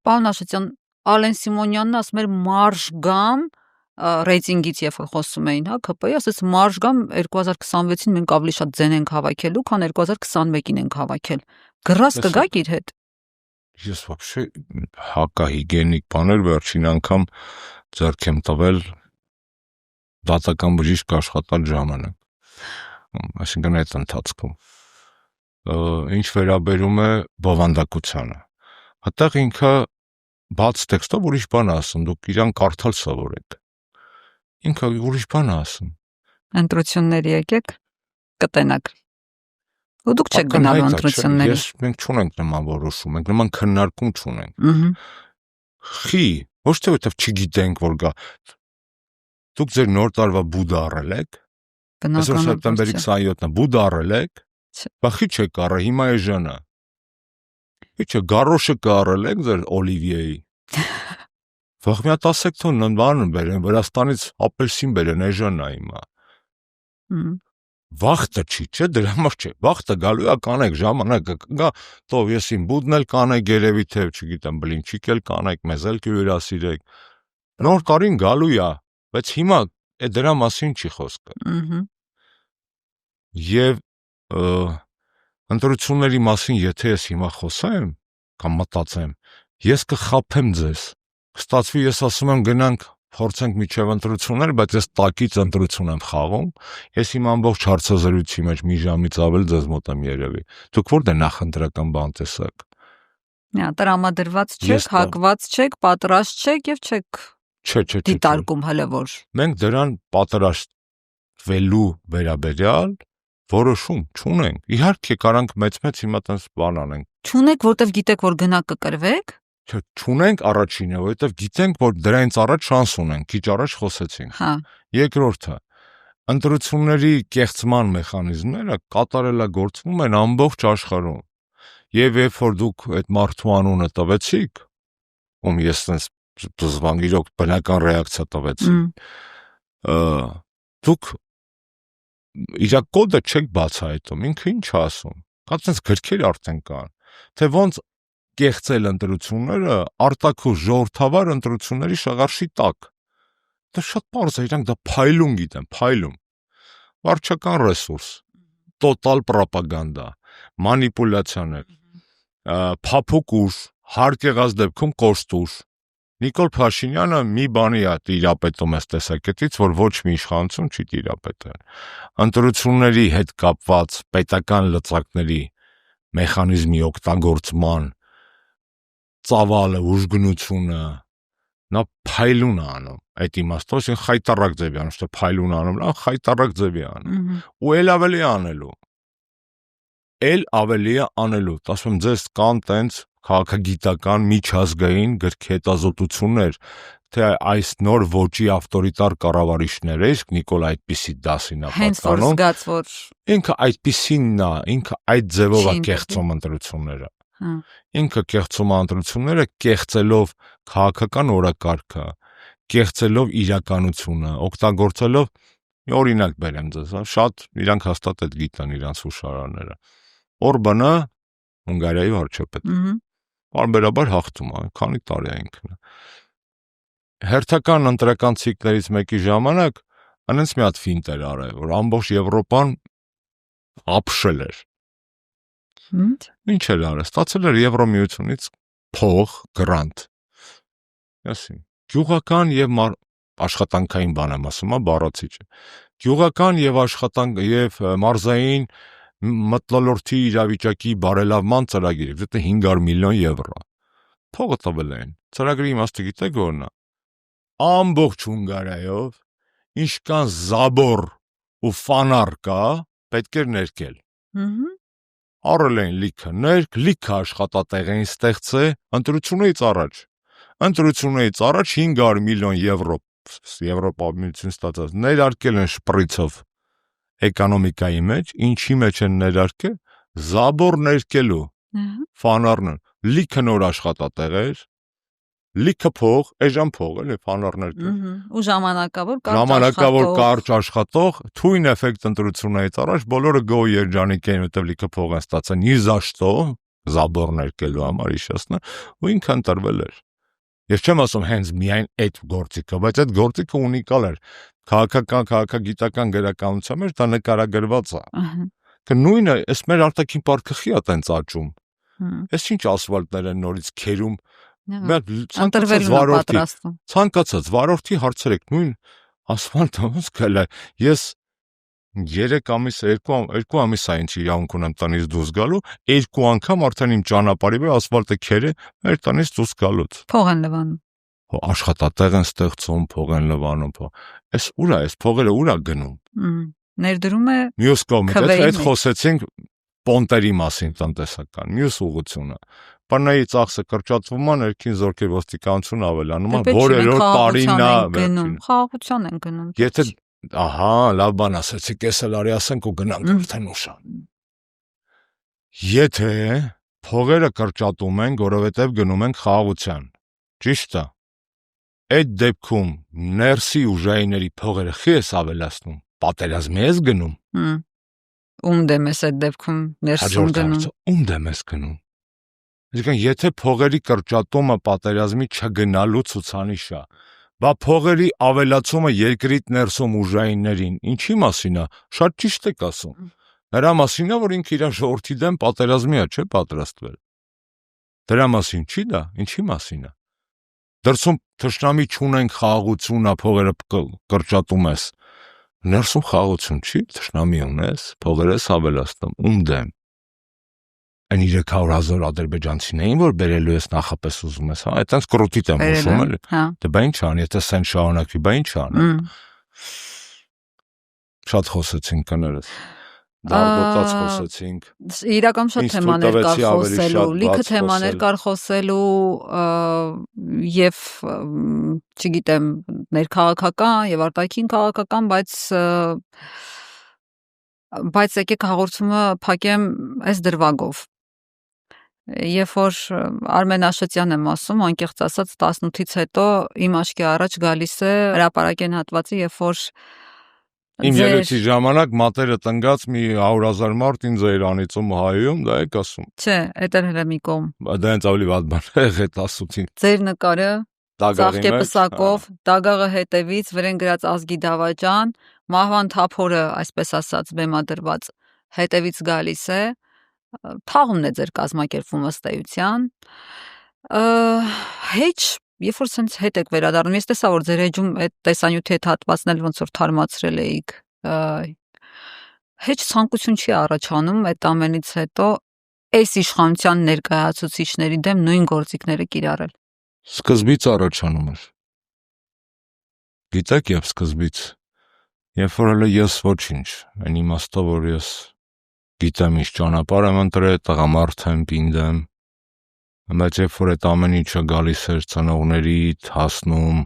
Պարոն Աշոտյան, Ալեն Սիմոնյանն ասում էր մարժ գամ ռեյտինգից երբ որ խոսում էին, հա, ԿՊ-ի, ասեց մարժ գամ 2026-ին մենք ավելի շատ ձեն ենք հավաքելու, քան 2021-ին ենք հավաքել։ Գրած կգաք իր հետ։ Ես вообще հակահիգենիկ բաներ վերջին անգամ ձեռք եմ տվել դատական բժիշկ աշխատած ժամանակ։ Այսինքն այդ ընթացքում ինչ վերաբերում է բովանդակությանը։ Հատեղ ինքը բաց տեքստով ուրիշ բան ասում, դուք իրան կարդալ սովորեք։ Ինքը ուրիշ բան ասում։ Ընտրությունների եկեք, կտենակ։ Ու դուք չեք գնալու ընտրությունների։ Մենք չունենք նման որոշում, մենք նման քննարկում չունենք։ Խի, ոչ թե որտեվ չգիտենք, որ գա։ Դուք ձեր նոր տարվա բուդ առել եք։ Այսօր սեպտեմբերի 27-ն է, բուդ առել եք։ Բախի չեք առել, հիմա է ժանա։ Իչը գարոշը կառել եք ձեր Օլիվիեի։ Վաղ մի հատ ասեք թող բան բերեն, Վրաստանից ապելսին բերեն, էժանա հիմա։ Վախտը չի, չէ, դրա համար չէ։ Վախտը գալու է կանեք, ժամանակը կգա, թող ես իմ բուդն էլ կանեք, երևի թե, չգիտեմ, բլինչիկ էլ կանեք, մեզ էլ կհյուրասիրեք։ Նոր տարին գալու է, բայց հիմա դրա մասին չի խոսքը։ Եվ ընտրությունների մասին եթե ես հիմա խոսեմ կամ մտածեմ, ես կխաբեմ ձեզ։ Կստացվի ես ասում եմ գնանք փորձենք միջև ընտրություններ, բայց ես տակից ընտրություն եմ խաղում։ Ես իմ ամբողջ հարցազրույցի մեջ մի ժամից ավել ձեզ մոտ եմ երևի։ Դուք որտե նախընտրական բան տեսաք։ Տրամադրված չեք, հակված չեք, պատրաստ չեք եւ չեք դիտարկում հələ որ։ Մենք դրան պատրաստվելու վերաբերյալ որոշում չունենք։ Իհարկե կարանք մեծ հիմա տես բան անենք։ Չունեք, որտեվ գիտեք, որ գնա կկրվեք։ Չունենք առաջինը, որովհետև գիտենք, որ դրանից առաջ շանս ունենք, քիչ առաջ խոսեցինք։ Հա։ Երկրորդը, ընտրությունների կեղծման մեխանիզմները կատարելագործվում են ամբողջ աշխարհում։ Եվ երբ որ դուք այդ մարդու անունը տվեցիք, ում ես sense դժվար իրոք բնական ռեակցիա տվեցի, դուք իր կոդը չեք բացահայտում, ինքը ինչ ասում։ Կա sense գրքեր արդեն կան, թե ոնց կեղծել ընտրությունները արտաքուր ժողովրդավար ընտրությունների շղարշի տակ։ Դա շատ պարզ է, իրանք դա փայլում գիտեն, փայլում։ Վարչական ռեսուրս, տոտալ պրոպագանդա, մանիպուլյացիաներ, փափուկ ուժ, հարկ եղած դեպքում կոշտ ուժ։ Նիկոլ Փաշինյանը մի բանի է տիրապետում այս տեսակետից, որ ոչ մի իշխանություն չի տիրապետել։ Ընտրությունների հետ կապված պետական լծակների մեխանիզմի օգտագործման ծավալը, ուժգնությունը նա փայլուն է անում, այդ իմաստով խայտարակ ձևի անում, ոչ թե փայլուն անում, նա խայտարակ ձևի անում։ Ու ել ավելի է անելու, ասում եմ ձեզ կան տենց քաղաքագիտական միջազգային հետազոտություններ, թե այս նոր ոճի ավտորիտար կառավարիչները, իսկ Նիկոլ այդպիսի դասին է պատկանում։ Հենց որ զգաց, որ ինքը այդպիսինն է, ինքը այդ ձևով է կեղծում ընտրությունները։ Ինքը կեղծում ընտրությունները կեղծելով քաղաքական օրակարգը, կեղծելով իրականությունը, օգտագործելով մի օրինակ բերեմ ձեզ, շատ իրանք հաստատ այդ գիտեն իրանց հուշարանները։ Օրբանը Հունգարիայի վարչապետ։ Բարբերաբար հաղթում է, քանի տարի է ինքն։ Հերթական ընտրական ցիկլերից մեկի ժամանակ այնպես մի հատ ֆինտ էր արել, որ ամբողջ Եվրոպան ապշել էր։ Ինչ էր արել, ստացել էր Եվրոմիությունից փող, գրանտ։ Այսինքն, գյուղական եւ աշխատանքային բան եմ ասում, բառացիչ է։ Գյուղական եւ մարզային մթնոլորտի իրավիճակի բարելավման ծրագիր, դա 500 միլիոն եվրո։ Փողը տվել են։ Ծրագրի իմաստը գիտեք որն է։ Ամբողջ Հունգարիայով ինչքան զաբոր ու ֆանար կա, պետք էր ներկել։ Առել են լիքը աշխատատեղ էին ստեղծել ընտրությունից առաջ։ Ընտրությունից առաջ 500 միլիոն եվրո Եվրոպայից ստացած ներարկել են շպրիցով էկոնոմիկայի մեջ, ինչի մեջ են ներարկել, զաբոր ներկելու, ֆանարներ, լիքը նոր աշխատատեղեր, լիքը փող, էժան փող, էլի ֆանարներ։ Ու ժամանակավոր կարճ աշխատող, թույն էֆեկտ ընտրություններից առաջ բոլորը գո երջանիկ էին, որտեղ լիքը փող են ստացել, ни за что, զաբոր ներկելու համար իշասնա, ու ինքը ընտրվել էր։ Ես չեմ ասում հենց միայն այդ գործիքը, բայց այդ գործիքը ունիկալ էր։ Քաղաքագիտական գրականության մեջ դա նկարագրված է։ Նույնը, այս մեր արտաքին պարտքի է տենց աճում։ Այս ինչ ասֆալտներ են նորից քերում։ Ցանկացած վարորդի հարցրեք, նույն ասֆալտը ոնց գալը։ Ես 3 ամիս, 2 ամիս է ինչ իրավունք ունեմ տնից դուրս գալու, 2 անգամ արդեն իմ ճանապարհի վրա ասֆալտը քերը մեր տնից դուրս գալուց։ Փող են լվանում։ Աշխատատեղ են ստեղծում, փող են լվանում, այս ուր է, այս փողերը ուր է գնում։ Ներդրում է մյուս կողմից, այդ խոսեցինք պոնտերի մասին տնտեսական, մյուս ուղղությունը։ Բանայի ծախսը կրճատվում է, ներքին զորքեր ոստիկանություն ավելանում է, որերորդ տարին է գնում, խաղաղության են գնում։ Եթե ահա, լավ բան ասեցիք, ես էլ արի ասենք ու գնանք արդեն ուշան։ Եթե փողերը կրճատում ենք, որովհետև գնում ենք խաղաղության, ճիշտ է։ Այդ դեպքում ներսի ուժայինների փողերը խի ես ավելացնում, պատերազմի ես գնում։ Ում դեմ ես այդ դեպքում ներսում գնում։ Ում դեմ ես գնում։ Այսինքն, եթե փողերի կրճատումը պատերազմի չգնալու ցուցանիշ է, բա փողերի ավելացումը երկրից ներսում ուժայիններին, ինչի մասին է, շատ ճիշտ եք ասում։ Նրա մասին է, որ ինքը իր ժողովրդի դեմ պատերազմի է, չէ՞ պատրաստվել։ Դրա մասին չի դա, ինչի մասին է։ Դրսում թշնամի չունենք խաղաղություն, փողերը կրճատում ես։ Ներսում խաղաղություն չի, թշնամի ունես, փողերը ավելացնում, ում դեմ։ Այն 300,000 ադրբեջանցիներին, որ բերելու ես նախապես ուզում ես, հա, այդտենց կրուտիտ եմ ուշում էլ։ Դե բա ինչ անի, եթե սեն շարունակվի, բա ինչ անի։ Շատ խոսեցին կներես։ Դարդոտած խոսեցինք։ Իրական շատ Ինձ թեմաներ թույլ կար տվեցի ավելի խոսելու, շատ լիքը բաց թեմաներ խոսել։ կար խոսելու եւ չգիտեմ, ներքաղաքական եւ արտաքին քաղաքական, բայց եկեք հաղորդումը փակեմ այս դրվագով։ Երբ որ Արմեն Աշոտյան եմ ասում, անկեղծ ասած 18-ից հետո իմ աչքի առաջ գալիս է հրապարակեն հատվածը, երբ որ Իմ ելույթի ժամանակ մատերը տնգած մի 100,000 մարդ ինձ էր անիծում հայում, դա եք ասում։ Չէ, էտեր հələ մի կողմ։ Դա հենց ավելի վատ բան է, այդ ասուցին։ Ձեր նկարը Դագաղի մեջ, ծաղկեպսակով, դագաղը հետևից, վրեն գրած ազգի դավաճան, մահվան թափորը, այսպես ասած, բեմադրված հետևից գալիս է, թաղումն է ձեր կազմակերպվում ըստ էության։ Հեչ, երբ որ սենց հետ եք վերադառնում, ես տեսա, որ ձեր էջում այդ տեսանյութի հետ հատվածն էլ ոնց որ թարմացրել էիք, հեչ ցանկություն չի առաջանում այդ ամենից հետո այս իշխանության ներկայացուցիչների դեմ նույն գործիքները կիրառել։ Սկզբից առաջանում էր։ Գիտեք, եւ սկզբից, երբ որ հələ ես ոչինչ, այն իմաստով, որ ես գիտեմ ինչ ճանապարհ եմ ընտրել, տղամարդ եմ, պինդ եմ, բայց երբ որ այդ ամեն ինչը գալիս էր ծնողներիդ, հասնում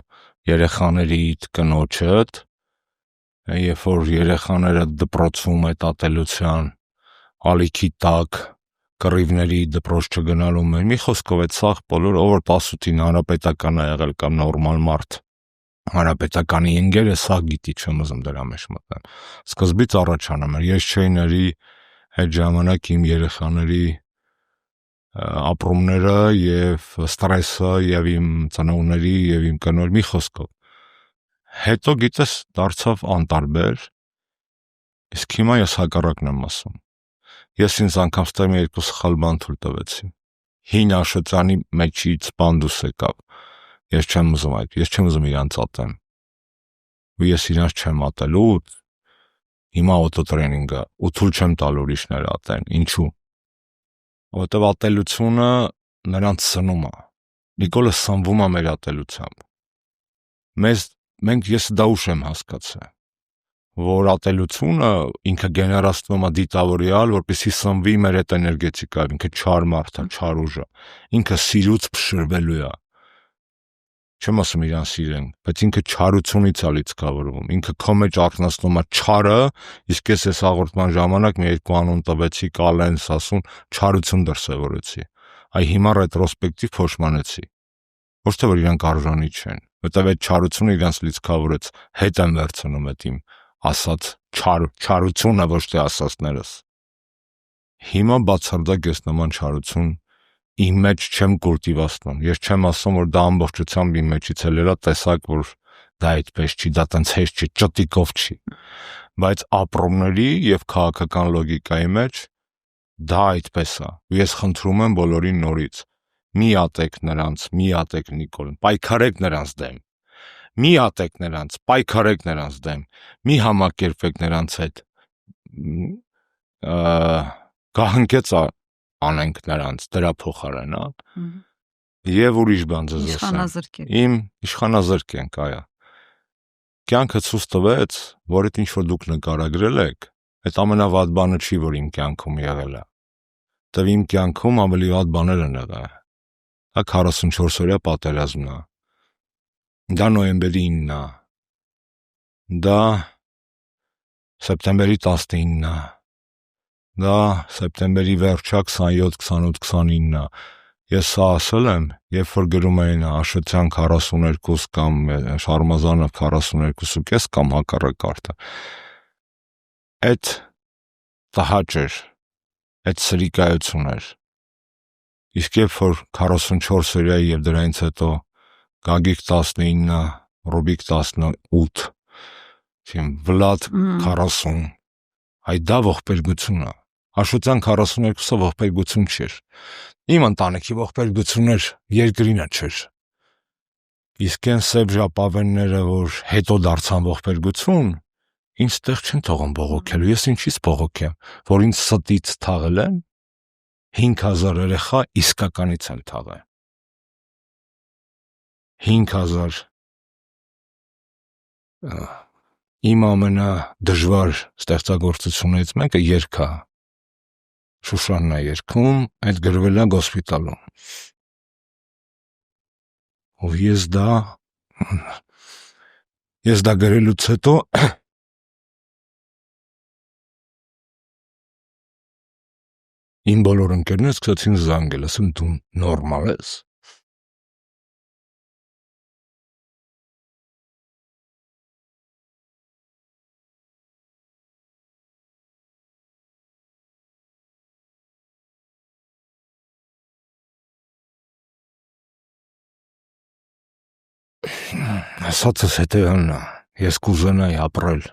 երեխաներիդ, կնոջդ, երբ որ երեխաները դպրոցում այդ ատելության ալիքի տակ կռիվների դպրոց չգնալու մեր, մի խոսքով այդ սաղ բոլոր, ով որ 18-ին հանրապետական է եղել կամ նորմալ մարդ, հանրապետականի ընկերը սա գիտի, չեմ ուզում դրա մեջ մտնեմ։ Սկզբից առաջանում էր, ես չէի ների այդ ժամանակ իմ երեխաների ապրումները եւ ստրեսը եւ իմ ծնողների եւ իմ կնոջ, մի խոսքով։ Հետո գիտես դարձավ անտարբեր, իսկ հիմա ես հակառակն եմ ասում։ Ես ինձ անգամ ստեղ մի երկու սխալ բան թույլ տվեցի։ Հին Աշոտյանի մեջից պանդուս եկավ։ Ես չեմ ուզում իրանց ատեմ։ Ու ես իրանց չեմ ատելու, հիմա օտոտրեյնինգ է, ու թույլ չեմ տալ ուրիշներ ատեն։ Ինչու՞։ Որտեւ ատելությունը նրանց սնում է։ Նիկոլը սնվում է մեր ատելությամբ։ Ես դա ուշ եմ հասկացել, որ ատելությունը ինքը գեներացնում է դիտավորյալ, որպեսզի սնվի մեր այդ էներգետիկայով, ինքը չար մարդ է, չար ուժ է, ինքը սիրուց փշրվելու է։ Չեմ ասում իրան սիրեն, բայց ինքը չարությունից է լիցքավորվում, ինքը քո մեջ արտնասնում է չարը, իսկ ես հաղորդման ժամանակ մի երկու անուն տվեցի, Կալեն, Սասուն, չարություն դրսևորեցի։ Այ հիմա ռետրոսպեկտիվ փոշմանեցի։ Ոչ թե որ իրանք արժանի չեն, որտեվ այդ չարությունը իրանց լիցքավորեց, հետ եմ վերցնում այդ իմ ասած չարությունը, ոչ թե ասածներս։ Հիմա բացարձակ ես նման չարություն իմ մեջ չեմ կուլտիվացնում։ Ես չեմ ասում, որ դա ամբողջությամբ իմ մեջից էլ էլա, տեսակ, որ դա այդպես չի, դա տենց հեշտ չի, ճտիկով չի։ Բայց ապրումների եւ քաղաքական լոգիկայի մեջ դա այդպես է։ Ու ես խնդրում եմ բոլորին նորից. մի ատեք նրանց, մի ատեք Նիկոլին, պայքարեք նրանց դեմ։ Մի ատեք նրանց, պայքարեք նրանց դեմ։ Մի համակերպեք նրանց հետ։ Գահընկեց անենք նրանց դրա փոխարեն, եւ ուրիշ բան ձեզ ասեմ։ Իմ իշխանազրկենք, այո։ Կյանքը ցույց տվեց, որ այդ ինչ որ դուք նկարագրել եք, այդ ամենավատ բանը չի, որ իմ կյանքում եղել է։ Դե իմ կյանքում ավելի վատ բաներ են եղել։ Դա 44-օրյա պատերազմն է։ Դա նոյեմբերի 9-ն է։ Դա սեպտեմբերի 19-ն է։ Դա սեպտեմբերի վերջա 27, 28, 29-ն է։ Ես սա ասել եմ, երբ որ գրում էին Աշոտյան 42 կամ Շարմազանով 42.5 կամ հակառակ կարգը։ Այդ տհաճ էր, այդ սրիկայություն էր։ Իսկ երբ որ 44-օրյա եւ դրանից հետո Գագիկ 19, Ռուբիկ 18, Վլադ 40, այդ դա ողբերգություն է։ Աշոտյան 42-ը ողբերգություն չէր։ Իմ ընտանիքի ողբերգություն էր, երկրինը չէր։ Իսկ այն սև ժապավենները, որ հետո դարձան ողբերգություն, ինձ տեղ չեն թողում բողոքելու, ես ինչից բողոքեմ, որ ինձ ստից թաղել են, 5000 երեխա իսկականից են թաղել։ 5000 Իմ ամենադժվար ստեղծագործություններից մեկը երգա։ Շուշանն է երգում, այդ գրվել է գոսպիտալում։ Ու ես դա գրելուց հետո իմ բոլոր ընկերները սկսեցին զանգել, ասում դու նորմալ ես։ Ասածս հետևյալն է, ես կուզենայի ապրել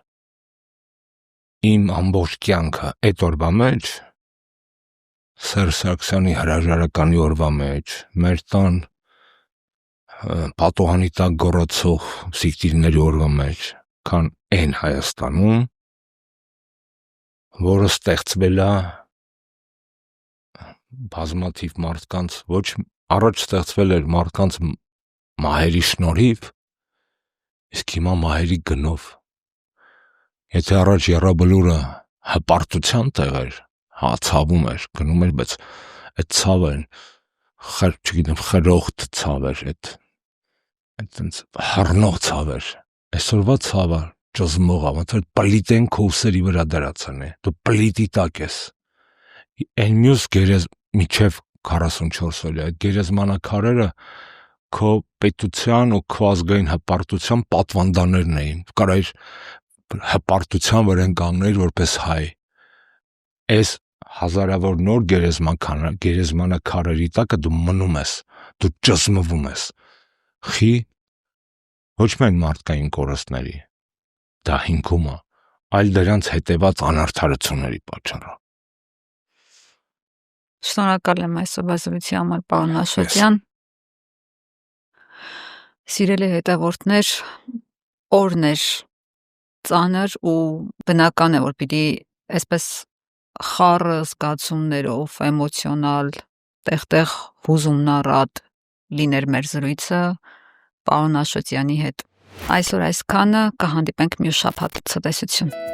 իմ ամբողջ կյանքը այդ օրվա մեջ, Սերժ Սարգսյանի հրաժարականի օրվա մեջ, մեր տան պատուհանի տակ գոռացող սիկտիրների օրվա մեջ, քան այն Հայաստանում, որը ստեղծվել է բազմաթիվ մարդկանց, ոչ առաջ ստեղծվել էր մարդկանց մահերի շնորհիվ, իսկ հիմա մահերի գնով։ Եթե առաջ եռաբլուրը հպարտության տեղ էր, ցավում էր, գնում էր, բայց այդ ցավը խրոխտ ցավ էր, այդ հառնող ցավ էր։ Այսօրվա ցավը ճզմող է, ոնց որ պլիտեն քո ուսերի վրա դրացան է, դու պլիտի տակ ես։ Այն մյուս միջև 44 օրյա, այդ գերեզմանակարերը քո պետության ու քո ազգային հպարտության պատվանդաններն էին, կարայր հպարտության վրան կանգնել որպես հայ։ Այս հազարավոր նոր գերեզմանակարերի տակը դու մնում ես, դու ճզմվում ես։ Խի ոչ միայն մարդկային կորստների, դա հիմքում է, այլ դրանց հետևած անարդարությունների պատճառով։ Շնորհակալ եմ այսօրվա զրույցի համար, պարոն Աշոտյան։ Սիրելի հետևորդներ, օրն էր ծանր ու բնական է, որ պիտի այսպես խառը զգացումներով, էմոցիոնալ, տեղ-տեղ հուզումնառատ լիներ մեր զրույցը պարոն Աշոտյանի հետ։ Այսօր այսքանը, կհանդիպենք մյուս շաբաթ, ցտեսություն։